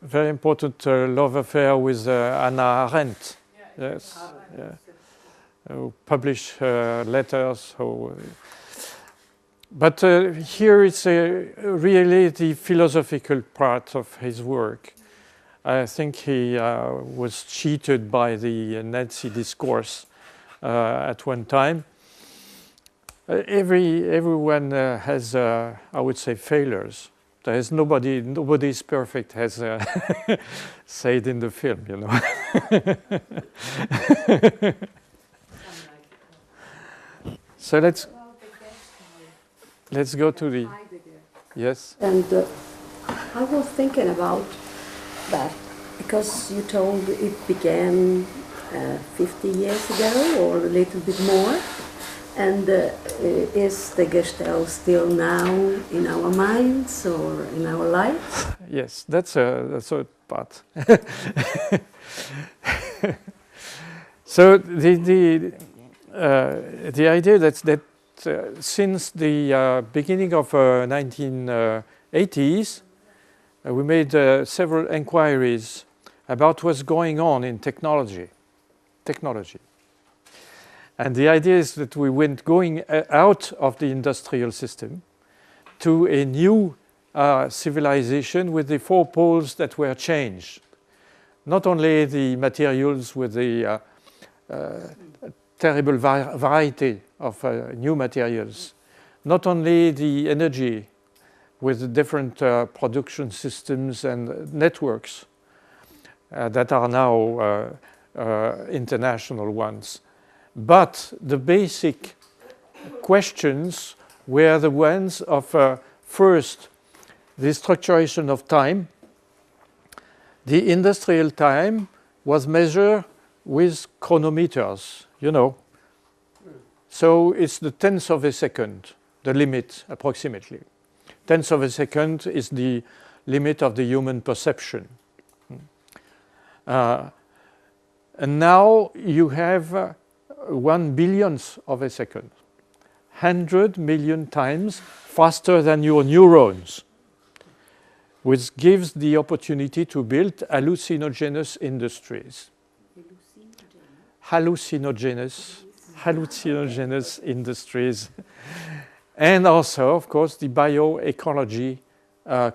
very important love affair with Hannah Arendt. Yes, who published letters. But here it's really the philosophical part of his work. I think he was cheated by the Nazi discourse at one time. Everyone has, I would say, failures. There is nobody is perfect, as said in the film, So let's go to the yes. And I was thinking about that, because you told it began 50 years ago or a little bit more. And is the Gestalt still now in our minds or in our lives? Yes, that's a part. So the idea that since the beginning of 1980s, we made several inquiries about what's going on in technology. And the idea is that we went going out of the industrial system to a new civilization with the four poles that were changed. Not only the materials with the terrible variety of new materials, not only the energy with the different production systems and networks that are now international ones, but the basic questions were the ones of first, the structuration of time. The industrial time was measured with chronometers, So it's the tenth of a second, the limit approximately. Tenth of a second is the limit of the human perception. And now you have 1 billionth of a second. 100 million times faster than your neurons, which gives the opportunity to build hallucinogenous industries. Hallucinogenous industries. And also, of course, the bioecology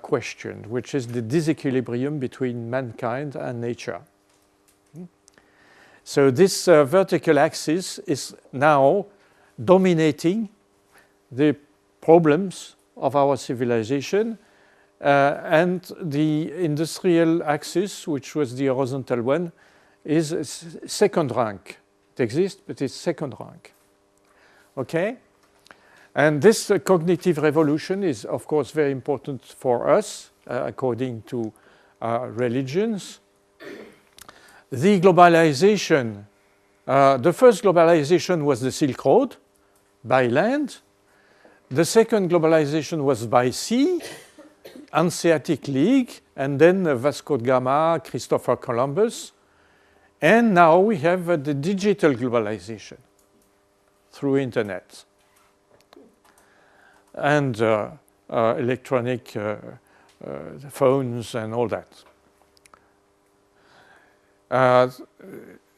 question, which is the disequilibrium between mankind and nature. So this vertical axis is now dominating the problems of our civilization, and the industrial axis, which was the horizontal one, is second rank. It exists, but it's second rank. Okay? And this cognitive revolution is, of course, very important for us, according to religions. The globalization, the first globalization was the Silk Road, by land. The second globalization was by sea, Hanseatic League, and then Vasco da Gama, Christopher Columbus. And now we have the digital globalization through internet and electronic phones and all that.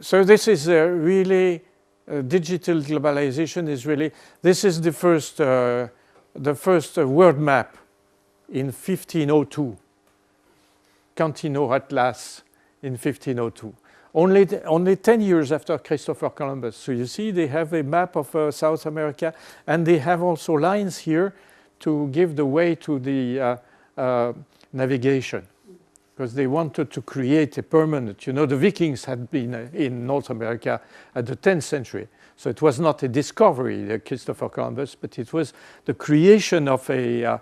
So this is really digital globalization is really, this is the first world map in 1502, Continental Atlas in 1502. Only 10 years after Christopher Columbus. So you see they have a map of South America, and they have also lines here to give the way to the navigation, because they wanted to create a permanent, you know, the Vikings had been in North America at the 10th century. So it was not a discovery, Christopher Columbus, but it was the creation of a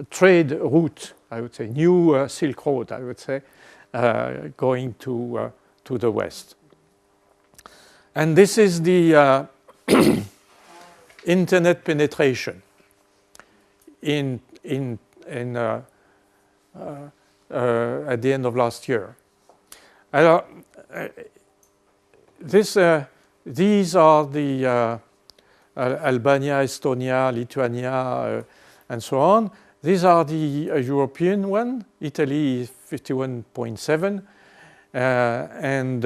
trade route, I would say, new Silk Road, I would say, going to the west. And this is the internet penetration at the end of last year. These are the Albania, Estonia, Lithuania, and so on. These are the European one. Italy 51.7, and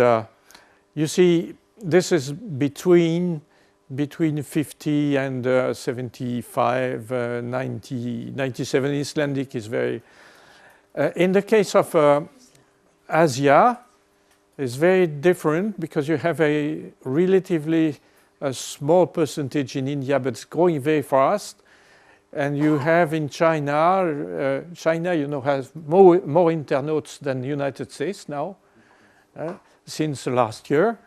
you see this is between 50 and 75, 90, 97. Icelandic is very. In the case of Asia, it's very different because you have a relatively small percentage in India, but it's growing very fast. And you have in China, China, you know, has more internautes than the United States now, since last year.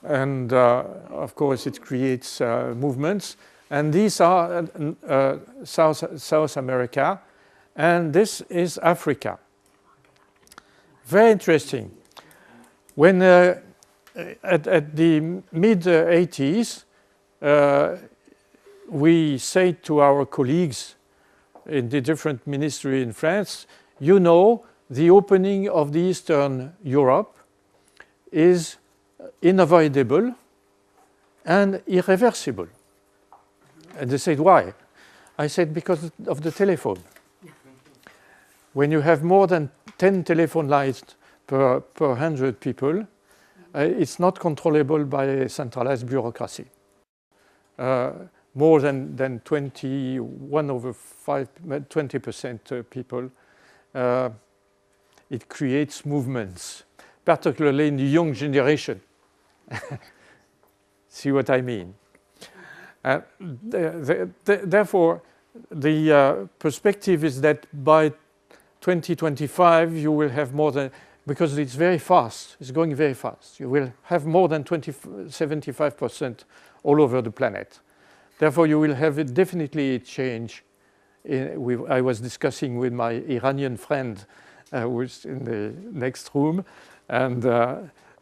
And of course, it creates movements. And these are South America, and this is Africa. Very interesting. When at the mid-80s, we say to our colleagues in the different ministries in France, you know, the opening of the Eastern Europe is unavoidable and irreversible. And they said, why? I said, because of the telephone. When you have more than 10 telephone lines per 100 people, it's not controllable by a centralized bureaucracy. More than 20% people, it creates movements, particularly in the young generation. See what I mean? Therefore, the perspective is that by 2025 you will have more than, because it's very fast, it's going very fast, you will have more than 75% all over the planet. Therefore, you will have definitely a change. I was discussing with my Iranian friend, who's in the next room, and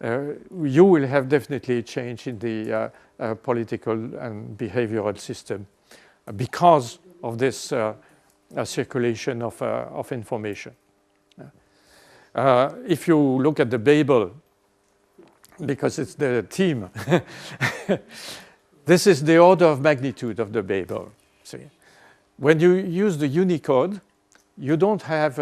you will have definitely a change in the political and behavioral system because of this circulation of information. If you look at the Babel, because it's the theme, This is the order of magnitude of the Babel. See, when you use the Unicode, you don't have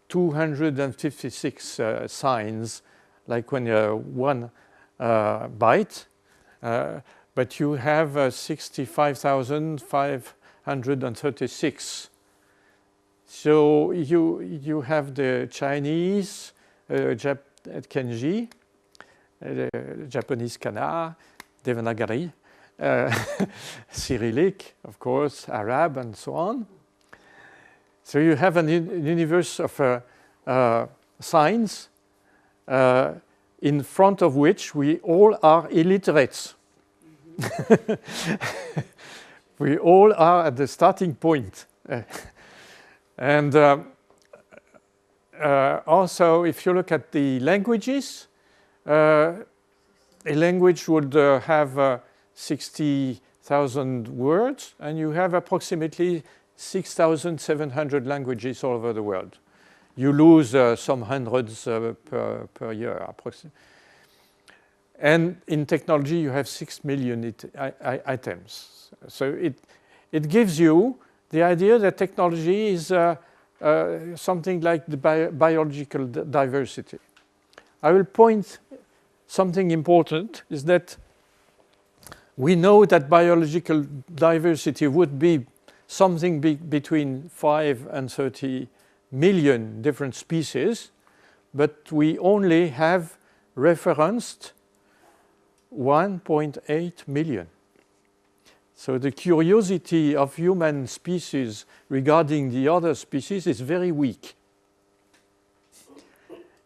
256 signs like when you're 1 byte, but you have 65,536. So you have the Chinese Kenji, Japanese Kana, Devanagari, Cyrillic, of course, Arab, and so on. So you have an universe of signs in front of which we all are illiterates. We all are at the starting point. And also, if you look at the languages, a language would have 60,000 words, and you have approximately 6,700 languages all over the world. You lose some hundreds per year, approximately. And in technology, you have 6 million items. So it gives you the idea that technology is something like the biological diversity. I will point something important is that we know that biological diversity would be something between 5 and 30 million different species, but we only have referenced 1.8 million. So the curiosity of human species regarding the other species is very weak.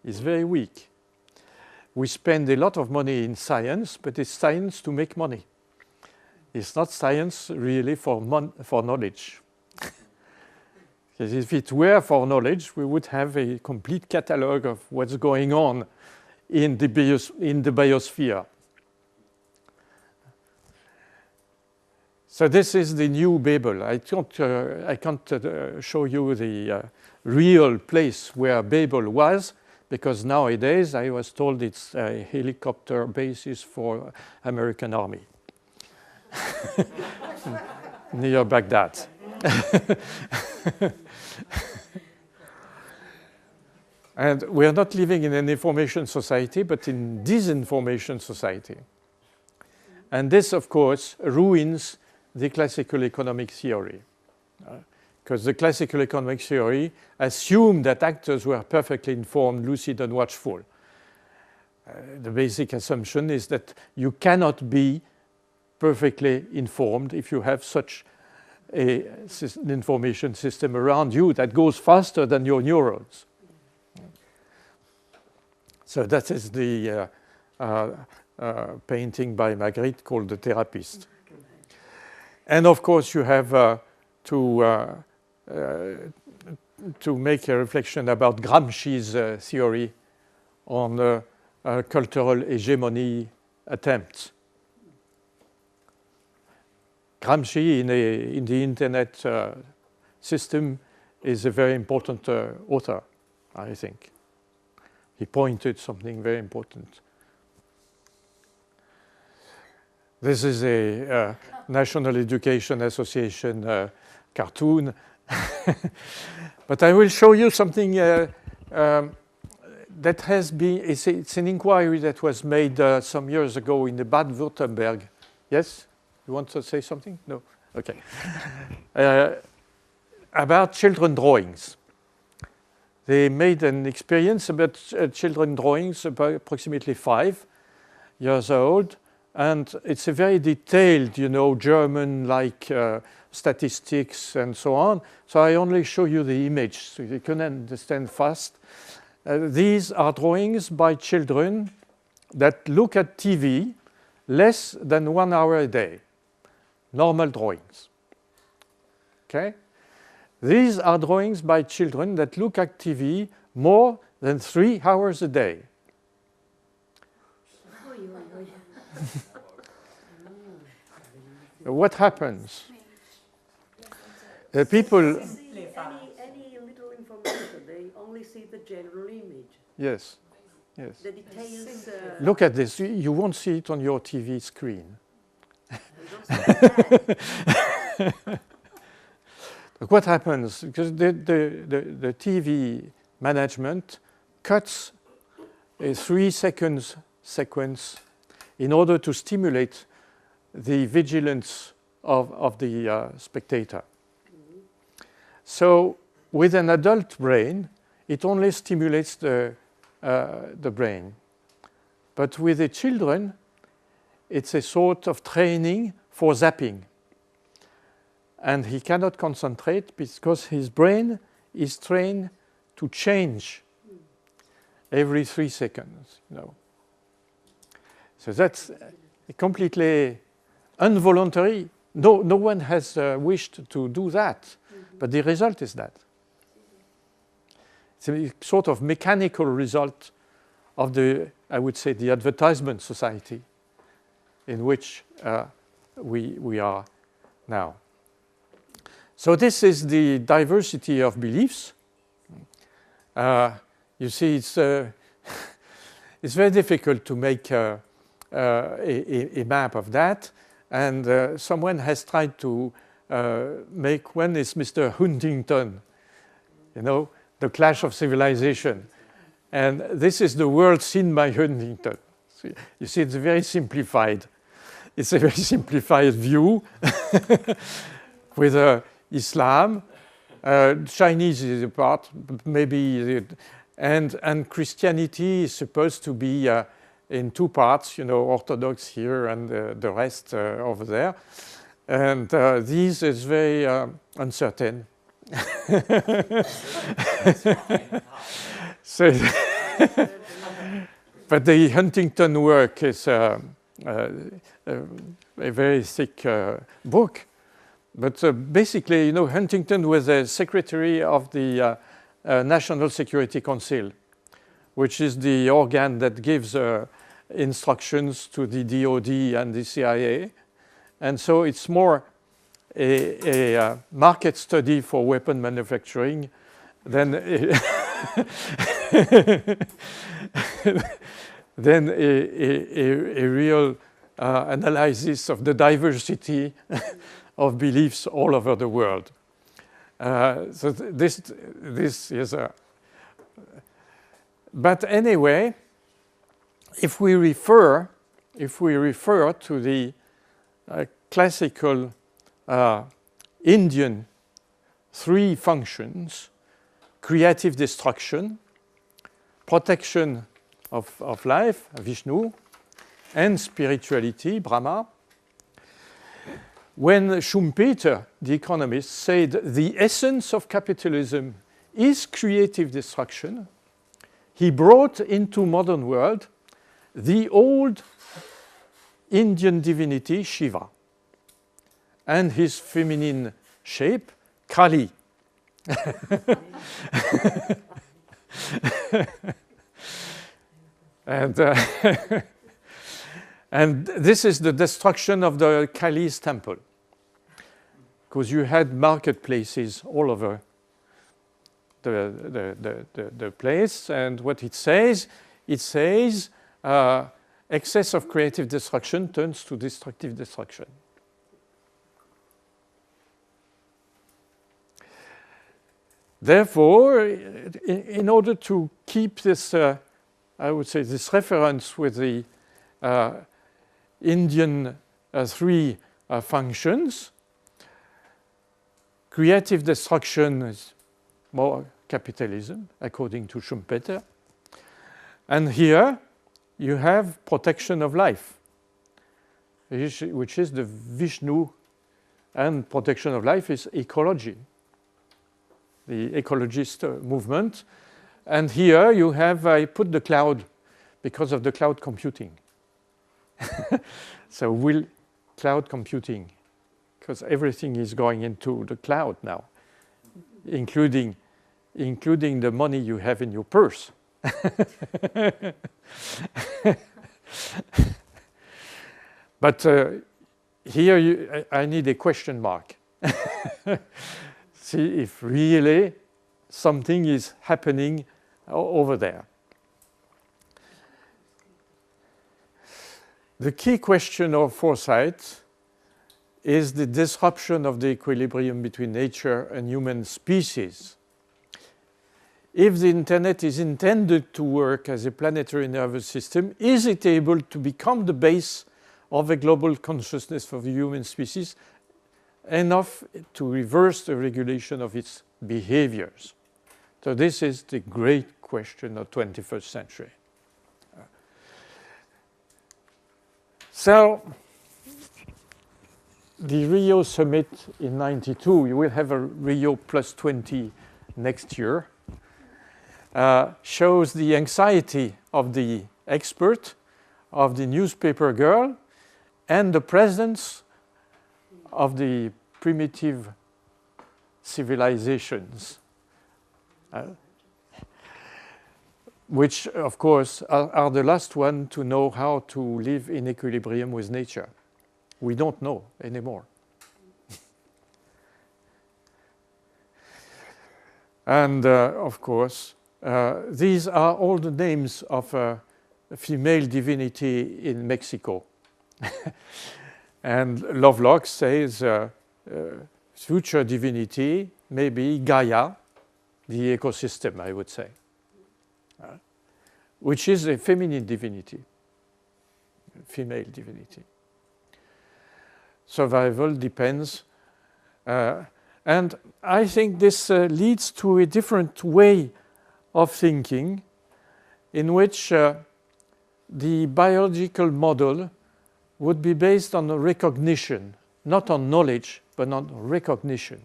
It's very weak. We spend a lot of money in science, but it's science to make money. It's not science really for knowledge. Because if it were for knowledge, we would have a complete catalogue of what's going on in the biosphere. So this is the new Babel. I can't show you the real place where Babel was, because nowadays I was told it's a helicopter basis for American Army near Baghdad. And we are not living in an information society, but in disinformation society. And this, of course, ruins the classical economic theory. Because the classical economic theory assumed that actors were perfectly informed, lucid, and watchful. The basic assumption is that you cannot be perfectly informed if you have such an information system around you that goes faster than your neurons. So that is the painting by Magritte called The Therapist. And of course, you have to make a reflection about Gramsci's theory on cultural hegemony attempts. Gramsci in the internet system is a very important author, I think. He pointed something very important. This is a National Education Association cartoon. But I will show you something that has been, it's an inquiry that was made some years ago in the Baden-Württemberg. Yes? You want to say something? No? Okay. About children drawings. They made an experience about children drawings, about approximately 5 years old. And it's a very detailed, German-like statistics and so on. So I only show you the image so you can understand fast. These are drawings by children that look at TV less than 1 hour a day. Normal drawings. Okay? These are drawings by children that look at TV more than 3 hours a day. What happens? People. Any little information, they only see the general image. Yes, yes. The details. Look at this. You won't see it on your TV screen. But what happens? Because the TV management cuts a 3 seconds sequence in order to stimulate the vigilance of the spectator. So with an adult brain, it only stimulates the brain. But with the children, it's a sort of training for zapping. And he cannot concentrate because his brain is trained to change every 3 seconds, you know. So that's completely involuntary. No one has wished to do that, but the result is that. It's a sort of mechanical result of the, I would say, the advertisement society in which we are now. So this is the diversity of beliefs. You see, it's very difficult to make a map of that, and someone has tried to make one is Mr. Huntington, you know, the clash of civilization, and this is the world seen by Huntington. So you see, it's very simplified. It's a very simplified view with Islam, Chinese is a part, maybe, and Christianity is supposed to be in 2 parts, you know, Orthodox here and the rest over there. And this is very uncertain. So, but the Huntington work is a very thick book. But basically, you know, Huntington was a secretary of the National Security Council, which is the organ that gives instructions to the DOD and the CIA. And so it's more a market study for weapon manufacturing than than a real analysis of the diversity of beliefs all over the world. So this is a... But anyway, if we refer to the classical Indian 3 functions, creative destruction, protection of life, Vishnu, and spirituality, Brahma. When Schumpeter, the economist, said the essence of capitalism is creative destruction, he brought into modern world the old Indian divinity Shiva and his feminine shape, Kali. And this is the destruction of the Kali's temple, because you had marketplaces all over the place, and what it says excess of creative destruction turns to destructive destruction. Therefore, in order to keep this, I would say, this reference with the Indian 3 functions, creative destruction is more capitalism, according to Schumpeter. And here you have protection of life, which is the Vishnu, and protection of life is ecology, the ecologist movement. And here you have, I put the cloud because of the cloud computing. So cloud computing, because everything is going into the cloud now, including the money you have in your purse. But here I need a question mark. See if really something is happening over there. The key question of foresight is the disruption of the equilibrium between nature and human species. If the internet is intended to work as a planetary nervous system, is it able to become the base of a global consciousness for the human species, enough to reverse the regulation of its behaviors? So this is the great question of 21st century. So the Rio summit in '92, you will have a Rio plus 20 next year, shows the anxiety of the expert, of the newspaper girl, and the presence of the primitive civilizations, which, of course, are the last one to know how to live in equilibrium with nature. We don't know anymore. And, of course, these are all the names of a female divinity in Mexico. And Lovelock says future divinity may be Gaia, the ecosystem, I would say, which is a feminine divinity, female divinity. Survival depends. And I think this leads to a different way of thinking in which the biological model would be based on a recognition, not on knowledge, but on recognition,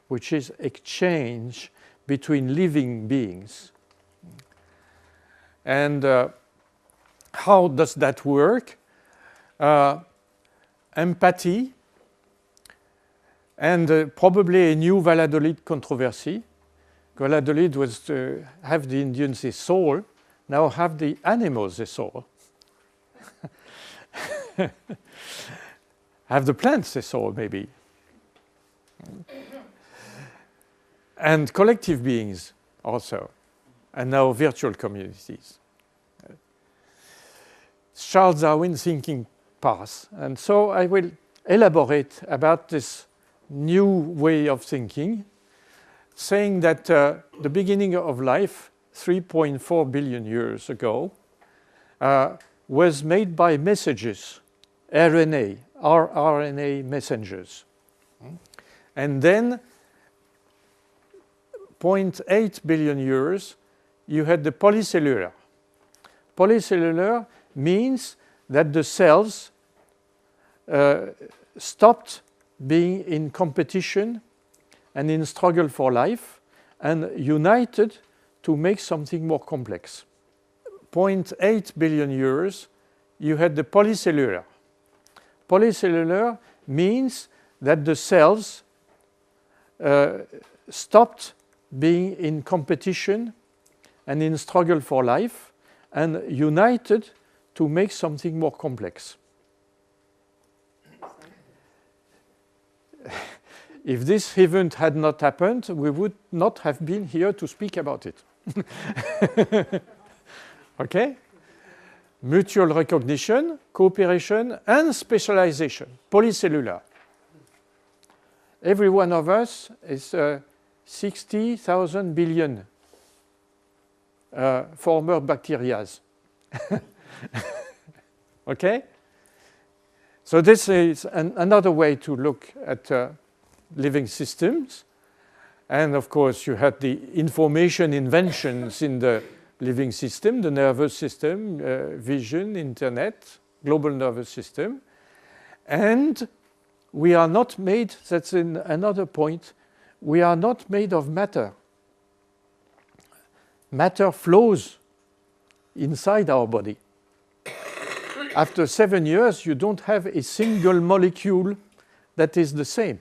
which is exchange between living beings. And how does that work? Empathy, and probably a new Valladolid controversy. Valladolid was to have the Indians a soul, now have the animals a soul. Have the plants a soul, maybe. And collective beings also, and now virtual communities. Charles Darwin thinking path. And so I will elaborate about this new way of thinking, saying that the beginning of life, 3.4 billion years ago, was made by messages, RNA messengers. And then 0.8 billion years, you had the polycellular. Polycellular means that the cells stopped being in competition and in struggle for life and united to make something more complex. 0.8 billion years, you had the polycellular. Polycellular means that the cells stopped being in competition and in struggle for life and united to make something more complex. If this event had not happened, we would not have been here to speak about it. Okay? Mutual recognition, cooperation, and specialization, polycellular. Every one of us is 60,000 billion former bacteria. Okay? So this is another way to look at living systems. And of course, you had the information inventions in the living system, the nervous system, vision, internet, global nervous system. And we are not made, that's another point, we are not made of matter. Matter flows inside our body. After 7 years, you don't have a single molecule that is the same.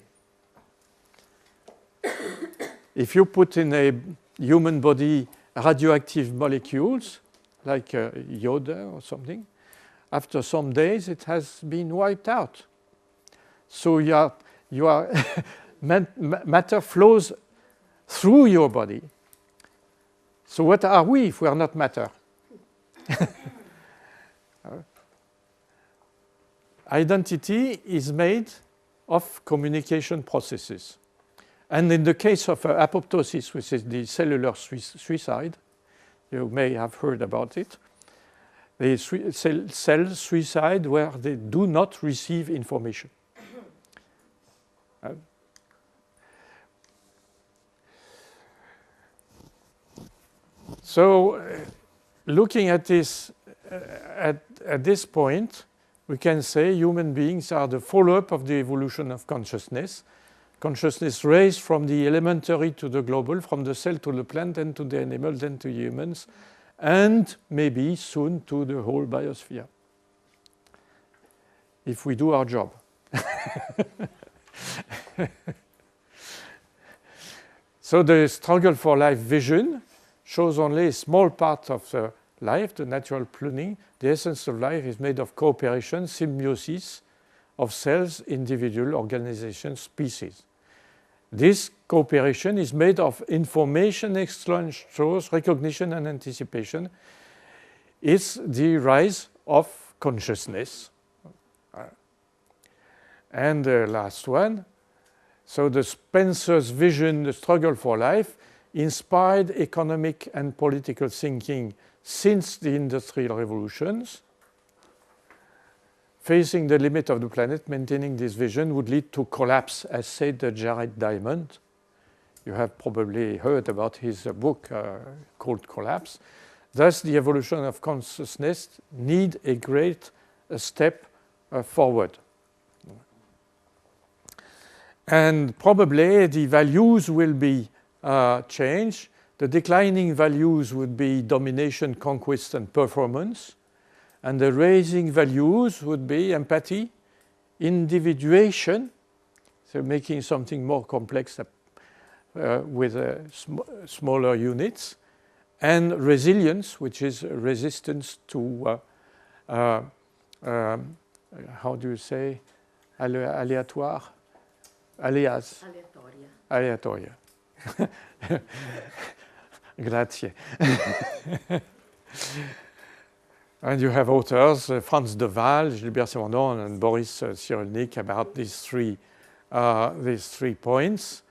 If you put in a human body radioactive molecules, like Yoda or something, after some days it has been wiped out. So you are matter flows through your body. So what are we if we are not matter? Identity is made of communication processes. And in the case of apoptosis, which is the cellular suicide, you may have heard about it, the cell suicide where they do not receive information. So, looking at this, at this point, we can say human beings are the follow-up of the evolution of consciousness. Consciousness raised from the elementary to the global, from the cell to the plant, then to the animal, then to humans, and maybe soon to the whole biosphere, if we do our job. So the struggle for life vision shows only a small part of the life, the natural pruning. The essence of life is made of cooperation, symbiosis of cells, individual, organizations, species. This cooperation is made of information exchange, shows recognition and anticipation. It's the rise of consciousness. And the last one, so the Spencer's vision, the struggle for life, inspired economic and political thinking since the industrial revolutions. Facing the limit of the planet, maintaining this vision would lead to collapse, as said Jared Diamond. You have probably heard about his book called Collapse. Thus, the evolution of consciousness need a great step forward. And probably the values will be changed. The declining values would be domination, conquest, and performance. And the rising values would be empathy, individuation, so making something more complex with smaller units, and resilience, which is resistance to, how do you say, aléatoire? Aléas. Aleatoria. Grazie. And you have authors, Franz de Waal, Gilbert Simondon, and Boris Cyrulnik about these three points.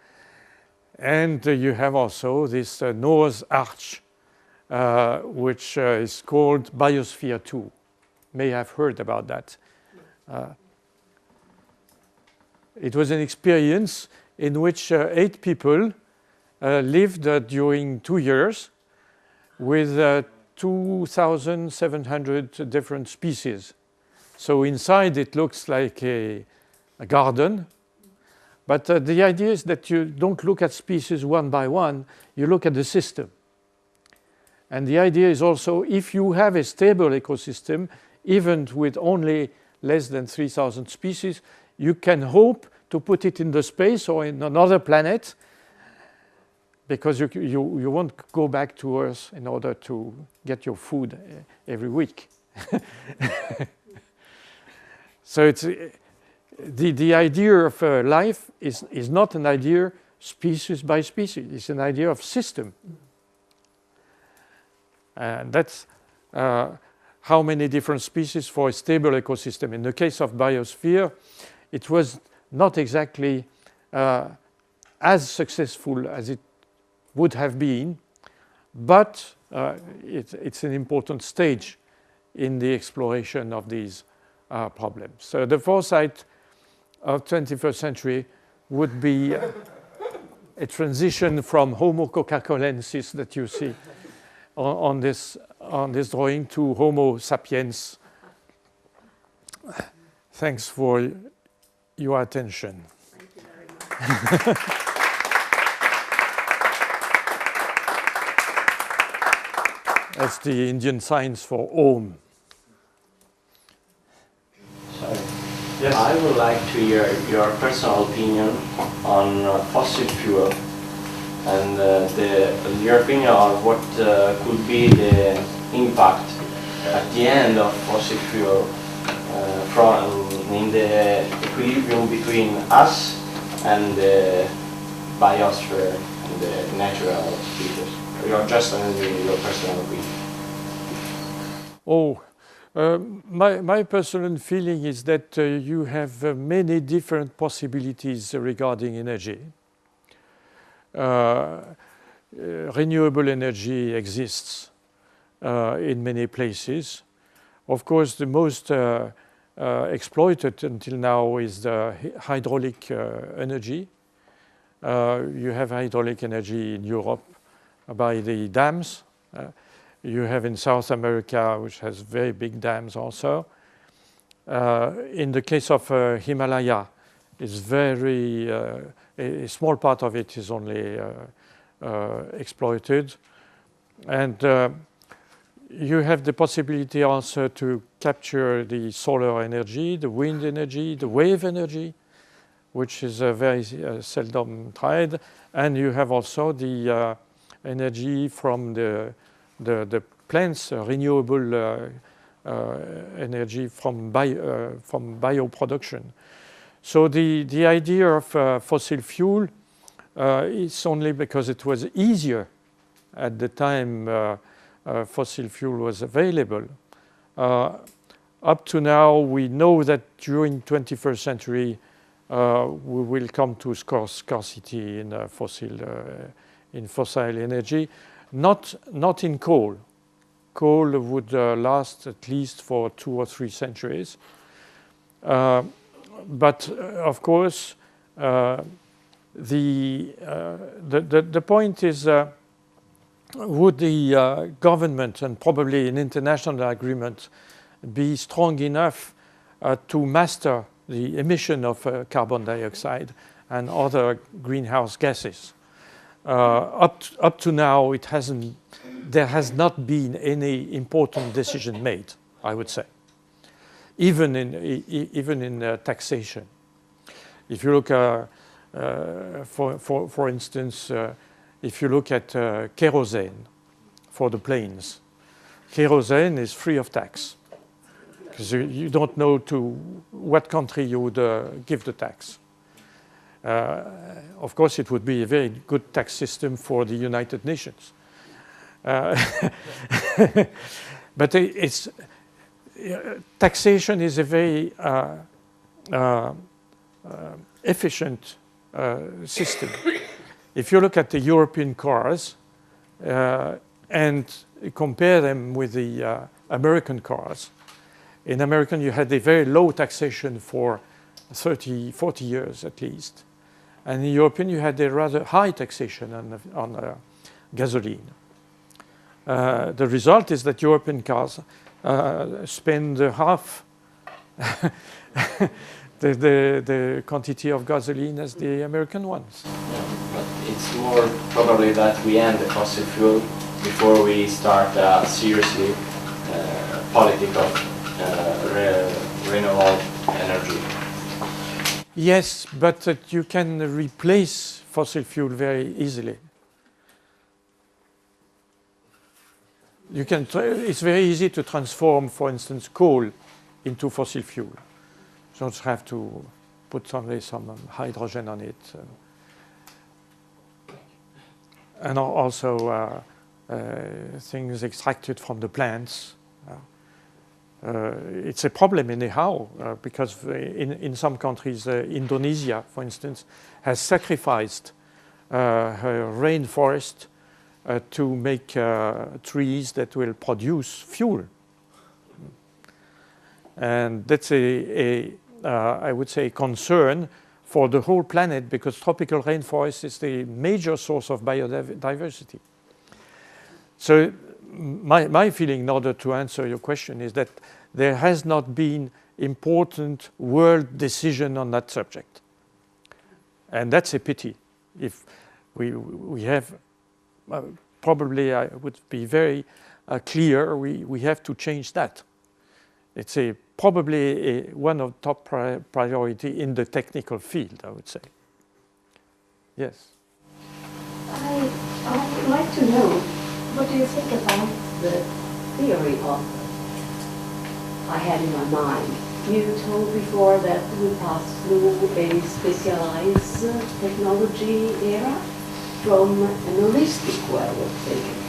And you have also this Noah's Arch, which is called Biosphere 2. May have heard about that. It was an experience in which 8 people lived during 2 years with 2,700 different species. So inside it looks like a garden, but the idea is that you don't look at species one by one, you look at the system. And the idea is also, if you have a stable ecosystem, even with only less than 3,000 species, you can hope to put it in the space or in another planet, because you won't go back to Earth in order to get your food every week. So it's the idea of life is not an idea species by species. It's an idea of system. And that's how many different species for a stable ecosystem. In the case of biosphere, it was not exactly as successful as it would have been, but it's an important stage in the exploration of these problems. So the foresight of 21st century would be a transition from Homo coca-colensis that you see on this drawing to Homo sapiens. Thanks for your attention. Thank you very much. That's the Indian signs for Om. Sorry. Yes. I would like to hear your personal opinion on fossil fuel and your opinion on what could be the impact at the end of fossil fuel in the equilibrium between us and the biosphere and the natural species. Your personal opinion. Oh, My personal feeling is that you have many different possibilities regarding energy. Renewable energy exists in many places. Of course, the most exploited until now is the hydraulic energy. You have hydraulic energy in Europe by the dams. You have in South America, which has very big dams also. In the case of Himalaya, it's very, a small part of it is only exploited. And you have the possibility also to capture the solar energy, the wind energy, the wave energy, which is very seldom tried. And you have also the energy from the plants, renewable energy from bioproduction. So the idea of fossil fuel is only because it was easier at the time fossil fuel was available. Up to now, we know that during 21st century, we will come to scarcity in fossil energy, not in coal. Coal would last at least for 2 or 3 centuries. But of course, the point is, would the government and probably an international agreement be strong enough to master the emission of carbon dioxide and other greenhouse gases? Up to now, there has not been any important decision made, I would say, even in taxation. If you look, for instance, if you look at kerosene for the planes, kerosene is free of tax because you don't know to what country you would give the tax. Of course, it would be a very good tax system for the United Nations. But taxation is a very efficient system. If you look at the European cars and compare them with the American cars, in America you had a very low taxation for 30, 40 years at least. And in European you had a rather high taxation on gasoline. The result is that European cars spend half the quantity of gasoline as the American ones. Yeah, but it's more probably that we end the fossil fuel before we start seriously political renewable energy. Yes, but you can replace fossil fuel very easily. You can. It's very easy to transform, for instance, coal into fossil fuel. You don't have to put only some hydrogen on it. And also things extracted from the plants. It's a problem anyhow, because in some countries, Indonesia, for instance, has sacrificed her rainforest to make trees that will produce fuel. And that's I would say, concern for the whole planet, because tropical rainforest is the major source of biodiversity. So my feeling, in order to answer your question, is that there has not been important world decision on that subject. And that's a pity. If we have, probably I would be very clear, we have to change that. It's probably one of the top priority in the technical field, I would say. Yes? I would like to know, what do you think about the theory of I had in my mind? You told before that we passed through a specialized technology era from an holistic way of thinking.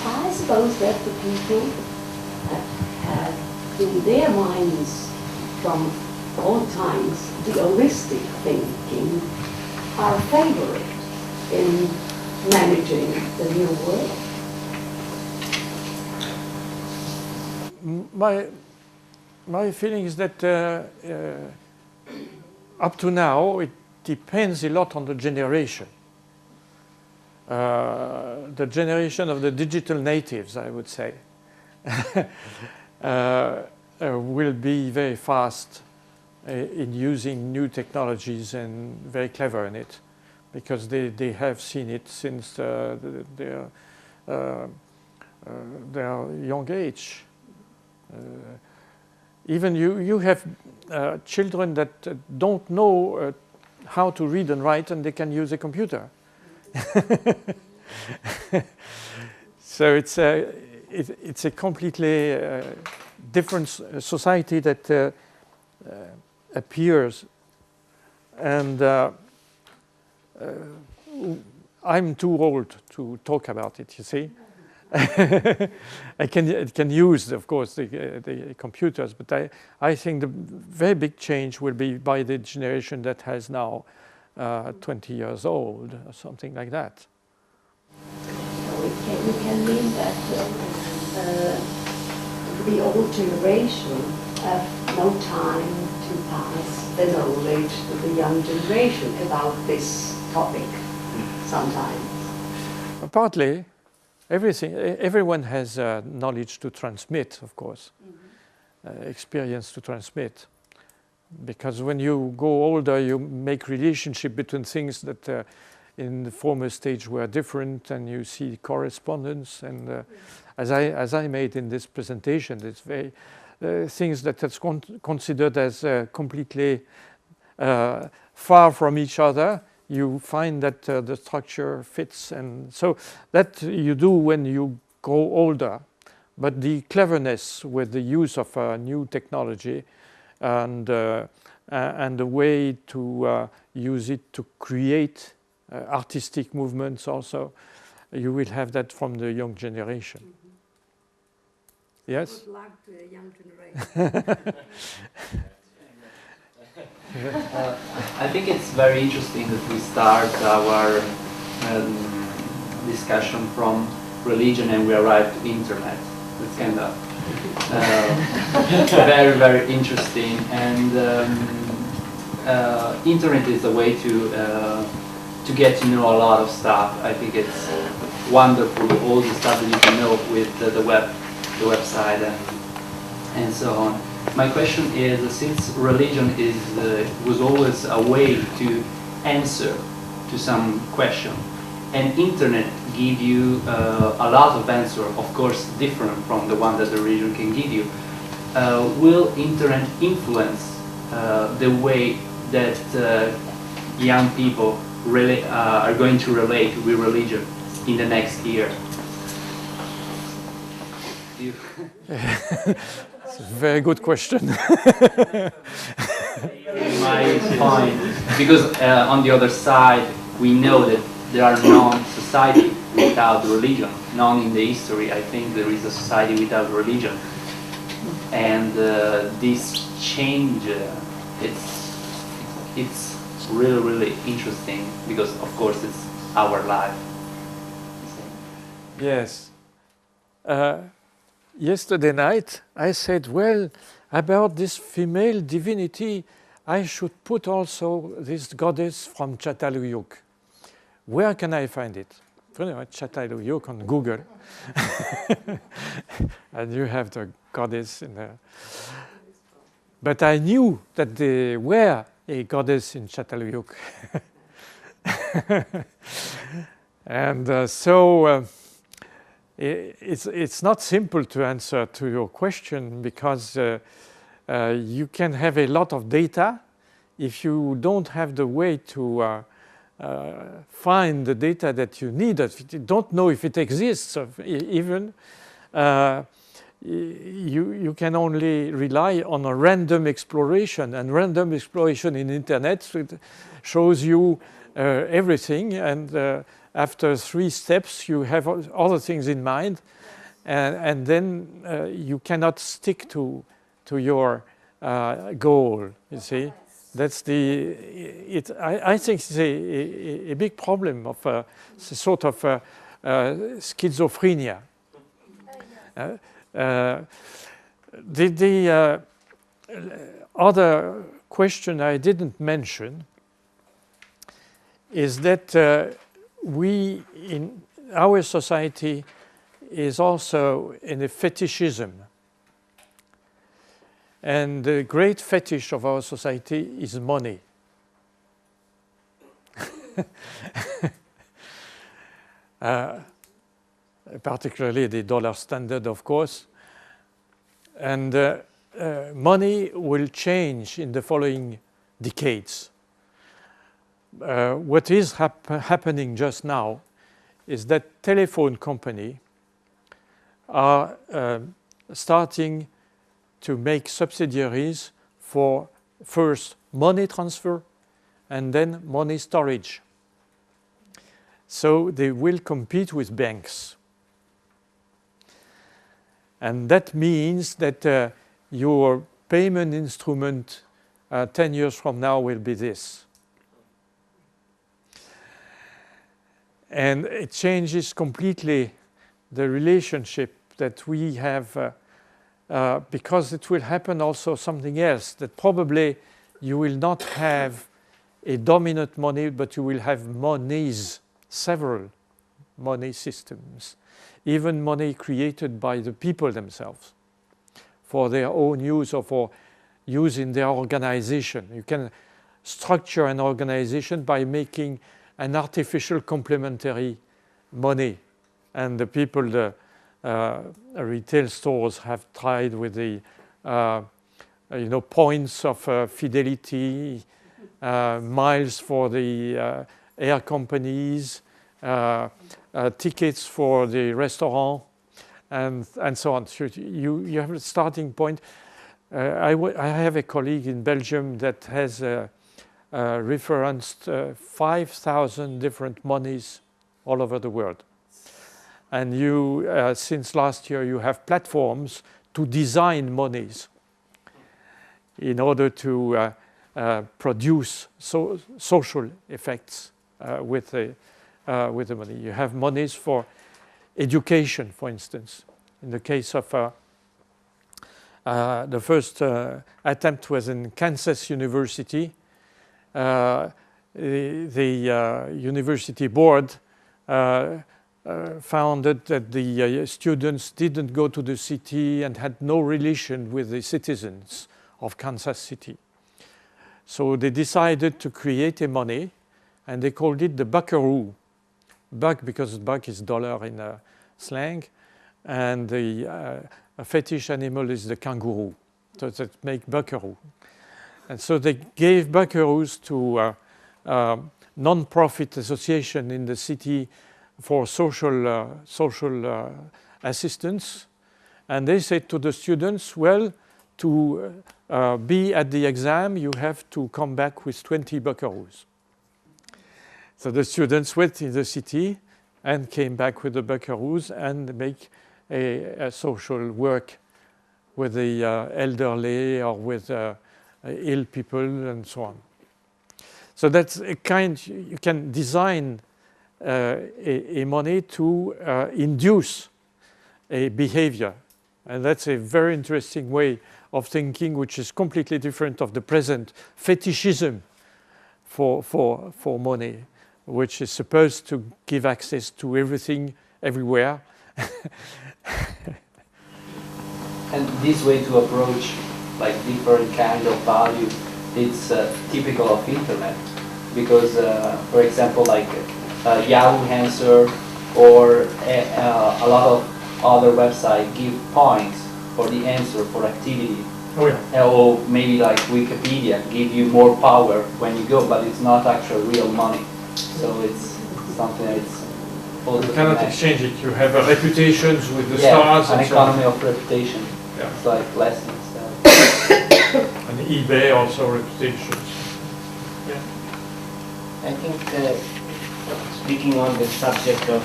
I suppose that the people at in their minds from all times, the holistic thinking are favored in managing the new world? My feeling is that up to now it depends a lot on the generation. The generation of the digital natives, I would say, will be very fast in using new technologies and very clever in it, because they have seen it since their young age. Even you have children that don't know how to read and write, and they can use a computer. So it's a completely different society that appears, and I'm too old to talk about it, you see. I can use, of course, the computers, but I think the very big change will be by the generation that has now 20 years old, or something like that. So we can mean that the old generation have no time to pass the knowledge to the young generation about this topic sometimes. Partly. Everyone has knowledge to transmit, of course, experience to transmit. Because when you go older, you make relationship between things that in the former stage were different, and you see correspondence. And as I made in this presentation, it's very things that are considered as completely far from each other. You find that the structure fits, and so that you do when you grow older. But the cleverness with the use of new technology and the way to use it to create artistic movements also, you will have that from the young generation. Yes? Good luck to the young generation. I think it's very interesting that we start our discussion from religion and we arrive to internet. It's kind of very, very interesting. And internet is a way to get to know a lot of stuff. I think it's wonderful, all the stuff that you can know with the website and so on. My question is, since religion was always a way to answer to some question, and internet give you a lot of answer, of course different from the one that the religion can give you, will internet influence the way that young people really are going to relate with religion in the next year? It's a very good question. My point, because on the other side, we know that there are no society without religion. None in the history, I think there is a society without religion. And this change, it's really, really interesting, because of course it's our life. Yes. Yesterday night, I said, well, about this female divinity, I should put also this goddess from Çatalhöyük. Where can I find it? Çatalhöyük on Google. And you have the goddess in there. But I knew that there were a goddess in Çatalhöyük. And so it's not simple to answer to your question, because you can have a lot of data. If you don't have the way to find the data that you need, if you don't know if it exists even, you can only rely on a random exploration. And random exploration in internet shows you everything, and after 3 steps you have other things in mind, and then you cannot stick to to your goal. You see, that's the. I think it's a big problem of sort of schizophrenia. The other question I didn't mention is that we in our society is also in a fetishism. And the great fetish of our society is money. Particularly the dollar standard, of course. And money will change in the following decades. What is happening just now is that telephone companies are starting to make subsidiaries for first money transfer and then money storage. So they will compete with banks. And that means that your payment instrument 10 years from now will be this. And it changes completely the relationship that we have because it will happen also something else, that probably you will not have a dominant money, but you will have monies, several money systems, even money created by the people themselves for their own use or for use in their organization. You can structure an organization by making an artificial complementary money. And the people, the retail stores have tried with the points of fidelity, miles for the air companies, tickets for the restaurant, and so on. So you have a starting point. I have a colleague in Belgium that has referenced 5,000 different monies all over the world. And you, since last year, you have platforms to design monies in order to produce social effects with the money. You have monies for education, for instance. In the case of the first attempt was in Kansas University. The university board found that the students didn't go to the city and had no relation with the citizens of Kansas City. So they decided to create a money, and they called it the buckaroo. Buck, because buck is dollar in slang, and the fetish animal is the kangaroo. So that make buckaroo. And so they gave buckaroos to non-profit association in the city for social assistance. And they said to the students, well, to be at the exam, you have to come back with 20 buckaroos. So the students went in the city and came back with the buckaroos and make a social work with the elderly or with ill people and so on. So that's a kind, you can design a money to induce a behavior. And that's a very interesting way of thinking, which is completely different of the present fetishism for money, which is supposed to give access to everything, everywhere. And this way to approach like different kind of value, it's typical of internet. Because, for example, like Yahoo Answer or a lot of other websites give points for the answer for activity. Oh yeah. Or maybe like Wikipedia give you more power when you go, but it's not actual real money. So it's something that's also you cannot exchange it. You have reputations with the stars. An and economy so on. of reputation. Yeah. It's like lessons. And eBay also reputations. Yeah. I think speaking on the subject of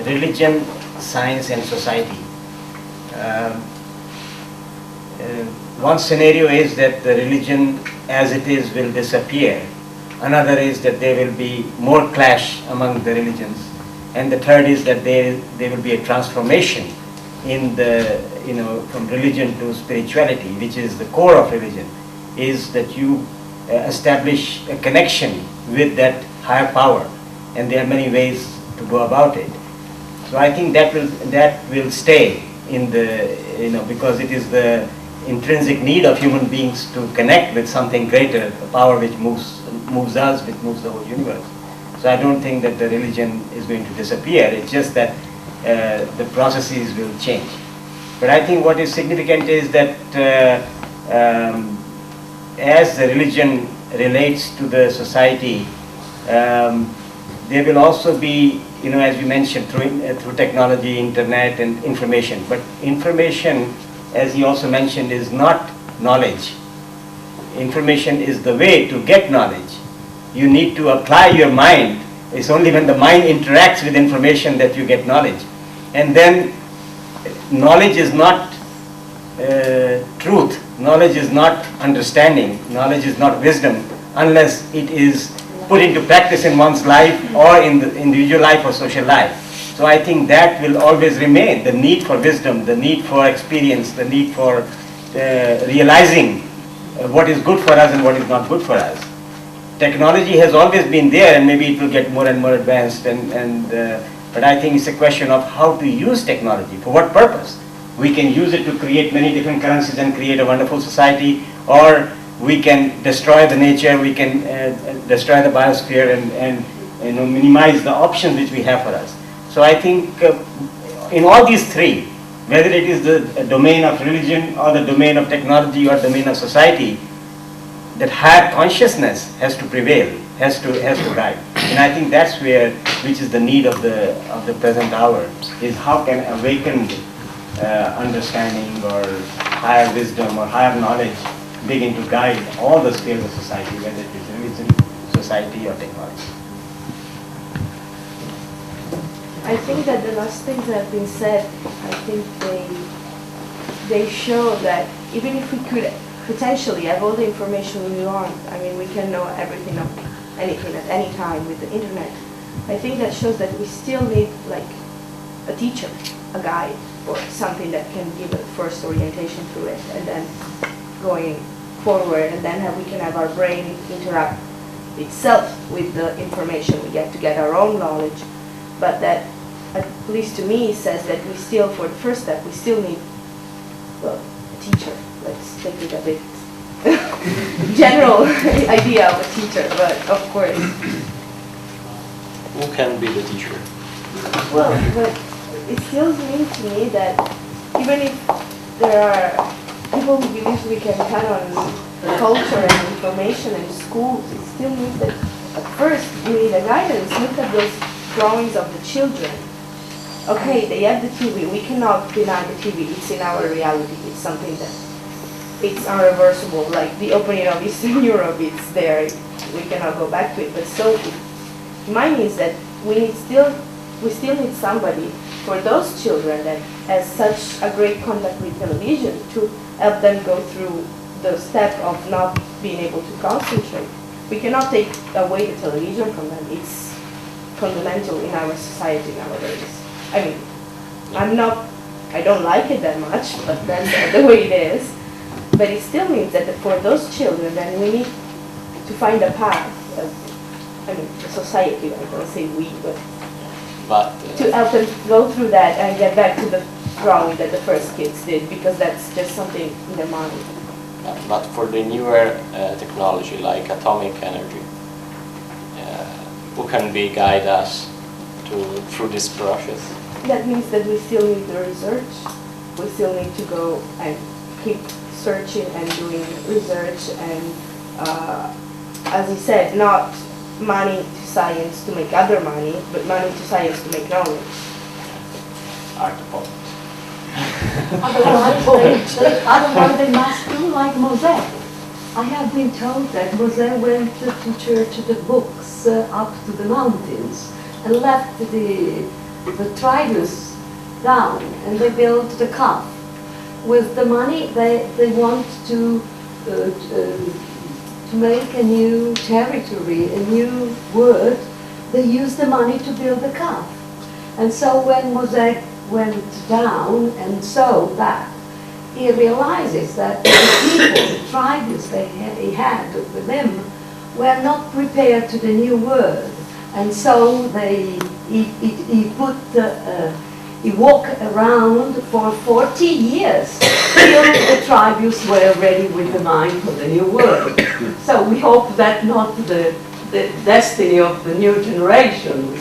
religion, science and society, one scenario is that the religion as it is will disappear. Another is that there will be more clash among the religions. And the third is that there will be a transformation in the, from religion to spirituality, which is the core of religion, is that you establish a connection with that higher power. And there are many ways to go about it. So I think that will stay in the, because it is the intrinsic need of human beings to connect with something greater, a power which moves us, which moves the whole universe. So I don't think that the religion is going to disappear. It's just that the processes will change. But I think what is significant is that as the religion relates to the society, there will also be, as we mentioned, through technology, internet, and information. But information, as he also mentioned, is not knowledge. Information is the way to get knowledge. You need to apply your mind. It's only when the mind interacts with information that you get knowledge. And then knowledge is not truth. Knowledge is not understanding. Knowledge is not wisdom unless it is put into practice in one's life or in the individual life or social life. So I think that will always remain, the need for wisdom, the need for experience, the need for realizing what is good for us and what is not good for us. Technology has always been there, and maybe it will get more and more advanced, but I think it's a question of how to use technology, for what purpose. We can use it to create many different currencies and create a wonderful society, or we can destroy the nature, we can destroy the biosphere and minimize the options which we have for us. So I think in all these three, whether it is the domain of religion or the domain of technology or domain of society, that higher consciousness has to prevail, has to guide. And I think that's which is the need of the present hour, is how can awakened understanding or higher wisdom or higher knowledge begin to guide all the spheres of society, whether it is religion, society, or technology. I think that the last things that have been said, I think they show that even if we could potentially have all the information we want, I mean, we can know everything of anything at any time with the internet. I think that shows that we still need like a teacher, a guide, or something that can give a first orientation through it, and then going forward, and then we can have our brain interact itself with the information we get to get our own knowledge. But that, at least to me, says that we still, for the first step, we still need, well, a teacher. Let's take it a bit general idea of a teacher, but of course. Who can be the teacher? Well, but it still means to me that even if there are people who believe we can count on culture and information in schools, it still means that at first we need a guidance. Look at those drawings of the children. Okay, they have the TV. We cannot deny the TV. It's in our reality. It's something that it's irreversible. Like the opening of Eastern Europe, it's there. We cannot go back to it. But so, mine is that we still need somebody for those children that has such a great contact with television to help them go through the step of not being able to concentrate. We cannot take away the television from them. It's fundamental in our society nowadays. I mean, I don't like it that much, but that's the way it is. But it still means that for those children, then we need to find a path of, I mean, the society, I don't say we, but to help them go through that and get back to the drawing that the first kids did, because that's just something in their mind. But for the newer technology like atomic energy, who can guide us through this process? That means that we still need the research. We still need to go and keep searching and doing research, and as he said, not money to science to make other money, but money to science to make knowledge. Otherwise they must do like Mosè. I have been told that Mosè went to church the books up to the mountains and left the tribes down, and they built the calf. with the money they want to make a new territory, a new world. They use the money to build a calf. And so when Mosaic went down and saw that, he realizes that the people, the tribes he had with them, were not prepared to the new world. And so he walked around for 40 years till the tribes were ready with the mind for the new world. So we hope that not the destiny of the new generation.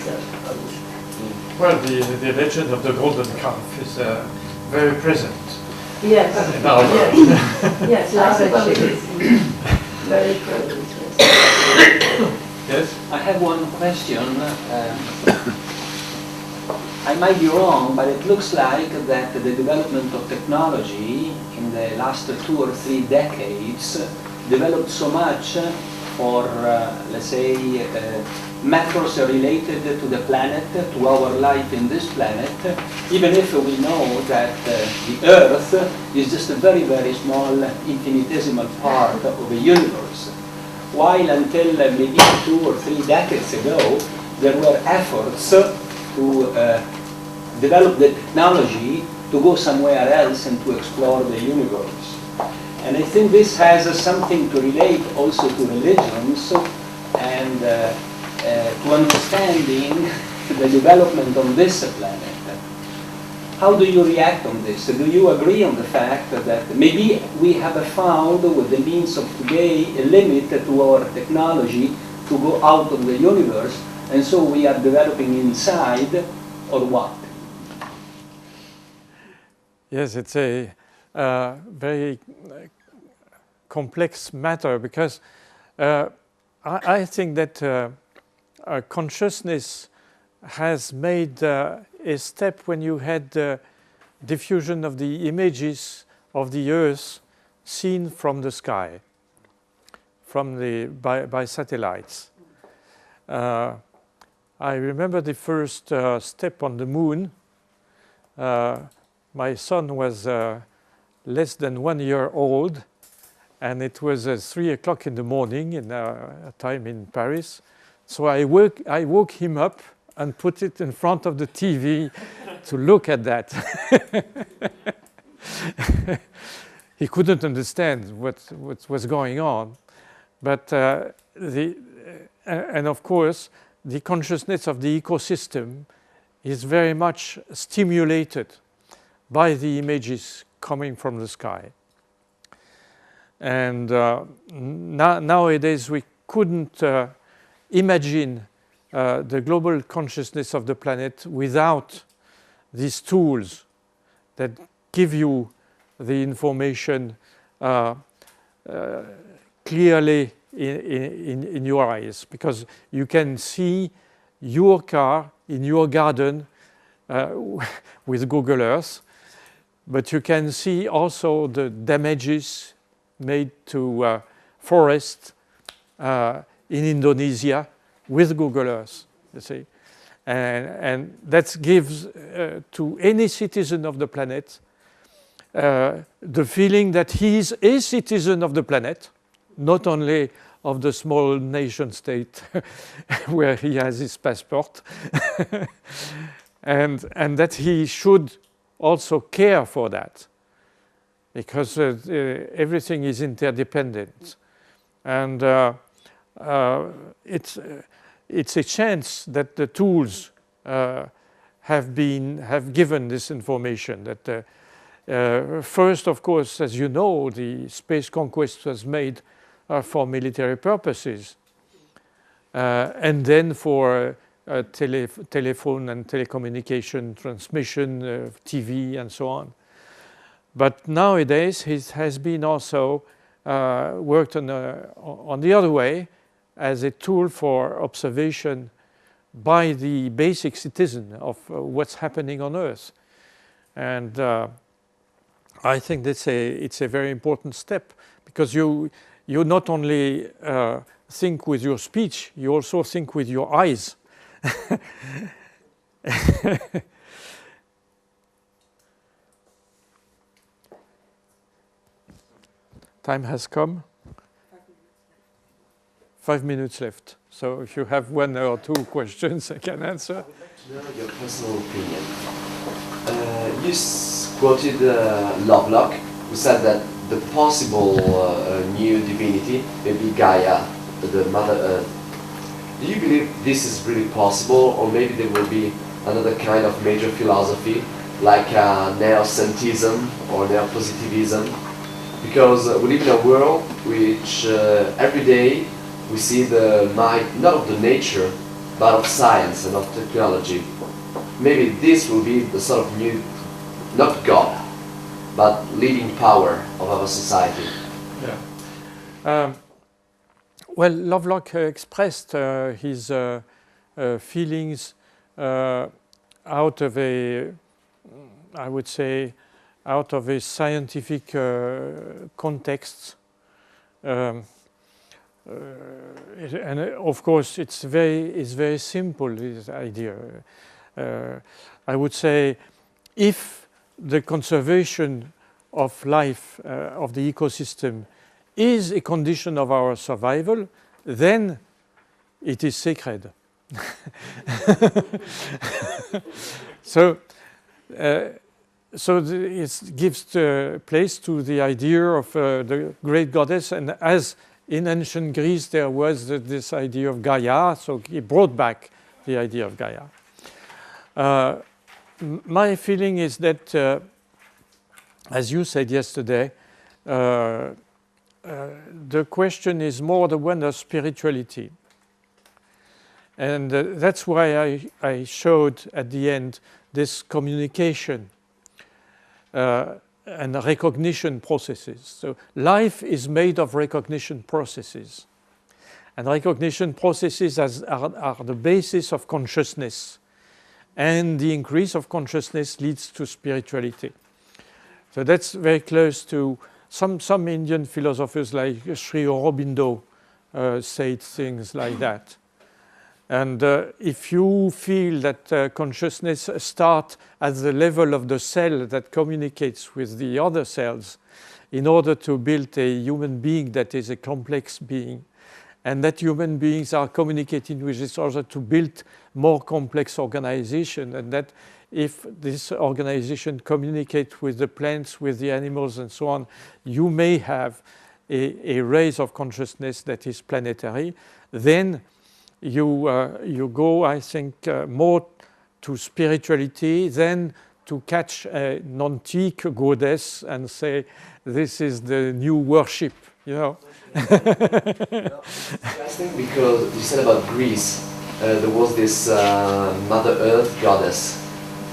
Well, the legend of the golden calf is very present. Yes. In our world. Yes, I suppose it is very present. Yes? I have one question. I might be wrong, but it looks like that the development of technology in the last 2 or 3 decades developed so much for, let's say, matters related to the planet, to our life in this planet, even if we know that the Earth is just a very, very small, infinitesimal part of the universe. While until maybe 2 or 3 decades ago, there were efforts to develop the technology to go somewhere else and to explore the universe. And I think this has something to relate also to religions and to understanding the development on this planet. How do you react on this? Do you agree on the fact that maybe we have found with the means of today a limit to our technology to go out of the universe, and so we are developing inside, or what? Yes, it's a very complex matter, because I think that consciousness has made a step when you had diffusion of the images of the Earth seen from the sky, by satellites. I remember the first step on the moon. My son was less than 1 year old, and it was 3 o'clock in the morning in a time in Paris. So I woke him up and put it in front of the TV to look at that. He couldn't understand what was going on, but and of course the consciousness of the ecosystem is very much stimulated by the images coming from the sky. And nowadays we couldn't imagine the global consciousness of the planet without these tools that give you the information clearly in your eyes, because you can see your car in your garden with Google Earth, but you can see also the damages made to forests in Indonesia with Google Earth, you see. And that gives to any citizen of the planet the feeling that he is a citizen of the planet, not only of the small nation state where he has his passport, and that he should also care for that, because everything is interdependent. And it's a chance that the tools have given this information. That first, of course, as you know, the space conquest was made for military purposes, and then for telephone and telecommunication transmission, TV, and so on. But nowadays, it has been also worked on the other way, as a tool for observation by the basic citizen of what's happening on Earth. And I think it's a very important step, because you not only think with your speech, you also think with your eyes. time has come. 5 minutes left. So if you have 1 or 2 questions, I can answer. I would like to know your personal opinion. You quoted Lovelock, who said that the possible new divinity may be Gaia, the Mother Earth. Do you believe this is really possible, or maybe there will be another kind of major philosophy, like neo-scientism or neo-positivism? Because we live in a world which every day we see the might, not of the nature, but of science and of technology. Maybe this will be the sort of new, not God, but leading power of our society. Yeah. Well, Lovelock expressed his feelings out of a, I would say, out of a scientific context. And of course, it's very simple, this idea. I would say, if the conservation of life, of the ecosystem, is a condition of our survival, then it is sacred. So it gives place to the idea of the great goddess, and as in ancient Greece there was this idea of Gaia, so he brought back the idea of Gaia. My feeling is that, as you said yesterday, the question is more the one of spirituality. And that's why I showed at the end this communication and recognition processes. So life is made of recognition processes. And recognition processes are the basis of consciousness. And the increase of consciousness leads to spirituality. So that's very close to some Indian philosophers like Sri Aurobindo said things like that. And if you feel that consciousness starts at the level of the cell that communicates with the other cells in order to build a human being that is a complex being, and that human beings are communicating with each other to build more complex organization, and that if this organization communicates with the plants, with the animals, and so on, you may have a raise of consciousness that is planetary, then you go, I think, more to spirituality than to catch an antique goddess and say, this is the new worship, you know. Interesting, because you said about Greece, there was this Mother Earth goddess.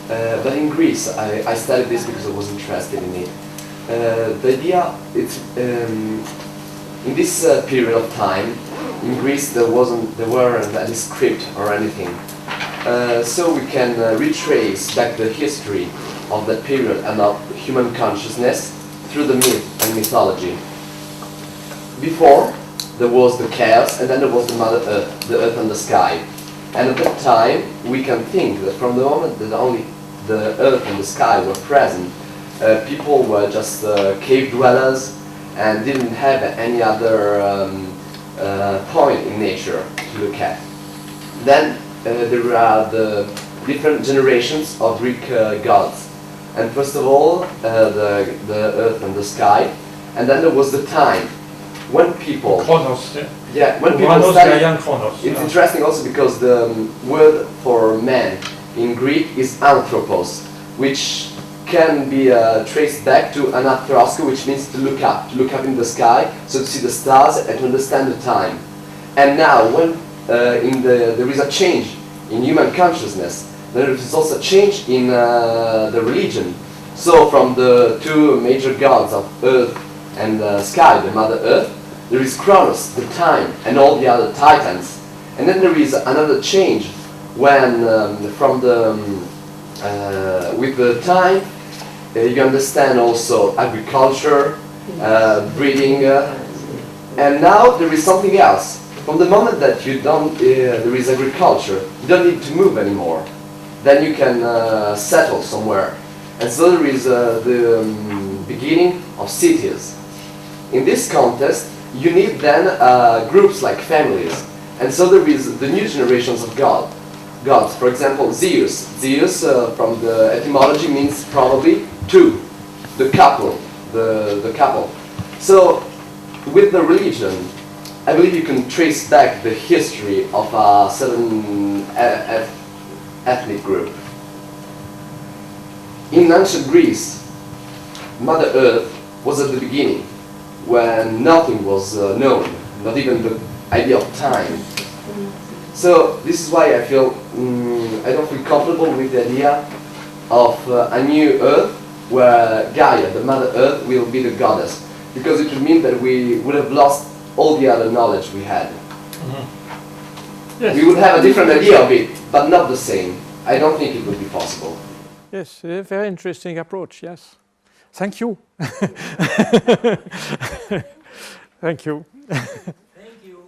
But in Greece, I studied this because I was interested in it. The idea, it's in this period of time, in Greece there weren't any script or anything. So we can retrace back the history of that period and of human consciousness through the myth and mythology. Before, there was the chaos, and then there was the Mother Earth, the earth and the sky. And at that time, we can think that from the moment that only the earth and the sky were present, people were just cave dwellers and didn't have any other point in nature to look at. Then there are the different generations of Greek gods. And first of all, the earth and the sky. And then there was the time when people... Chronos, yeah, when people study, it's interesting also because the word for man in Greek is anthropos, which can be traced back to anathrosko, which means to look up in the sky, so to see the stars and to understand the time. And now, when there is a change in human consciousness, there is also a change in the religion. So from the two major gods of earth and sky, the Mother Earth, there is Kronos, the time, and all the other titans. And then there is another change when from the with the time you understand also agriculture, breeding, and now there is something else. From the moment that you don't, there is agriculture, you don't need to move anymore. Then you can settle somewhere, and so there is the beginning of cities. In this context, you need then groups like families. And so there is the new generations of gods. For example, Zeus. Zeus, from the etymology, means probably two, the couple, the couple. So, with the religion, I believe you can trace back the history of a certain ethnic group. In ancient Greece, Mother Earth was at the beginning, when nothing was known, not even the idea of time. So this is why I feel I don't feel comfortable with the idea of a new Earth where Gaia, the Mother Earth, will be the goddess, because it would mean that we would have lost all the other knowledge we had. Yes. We would have a different idea of it, but not the same. I don't think it would be possible. Yes, a very interesting approach, yes. Thank you. Thank you. Thank you.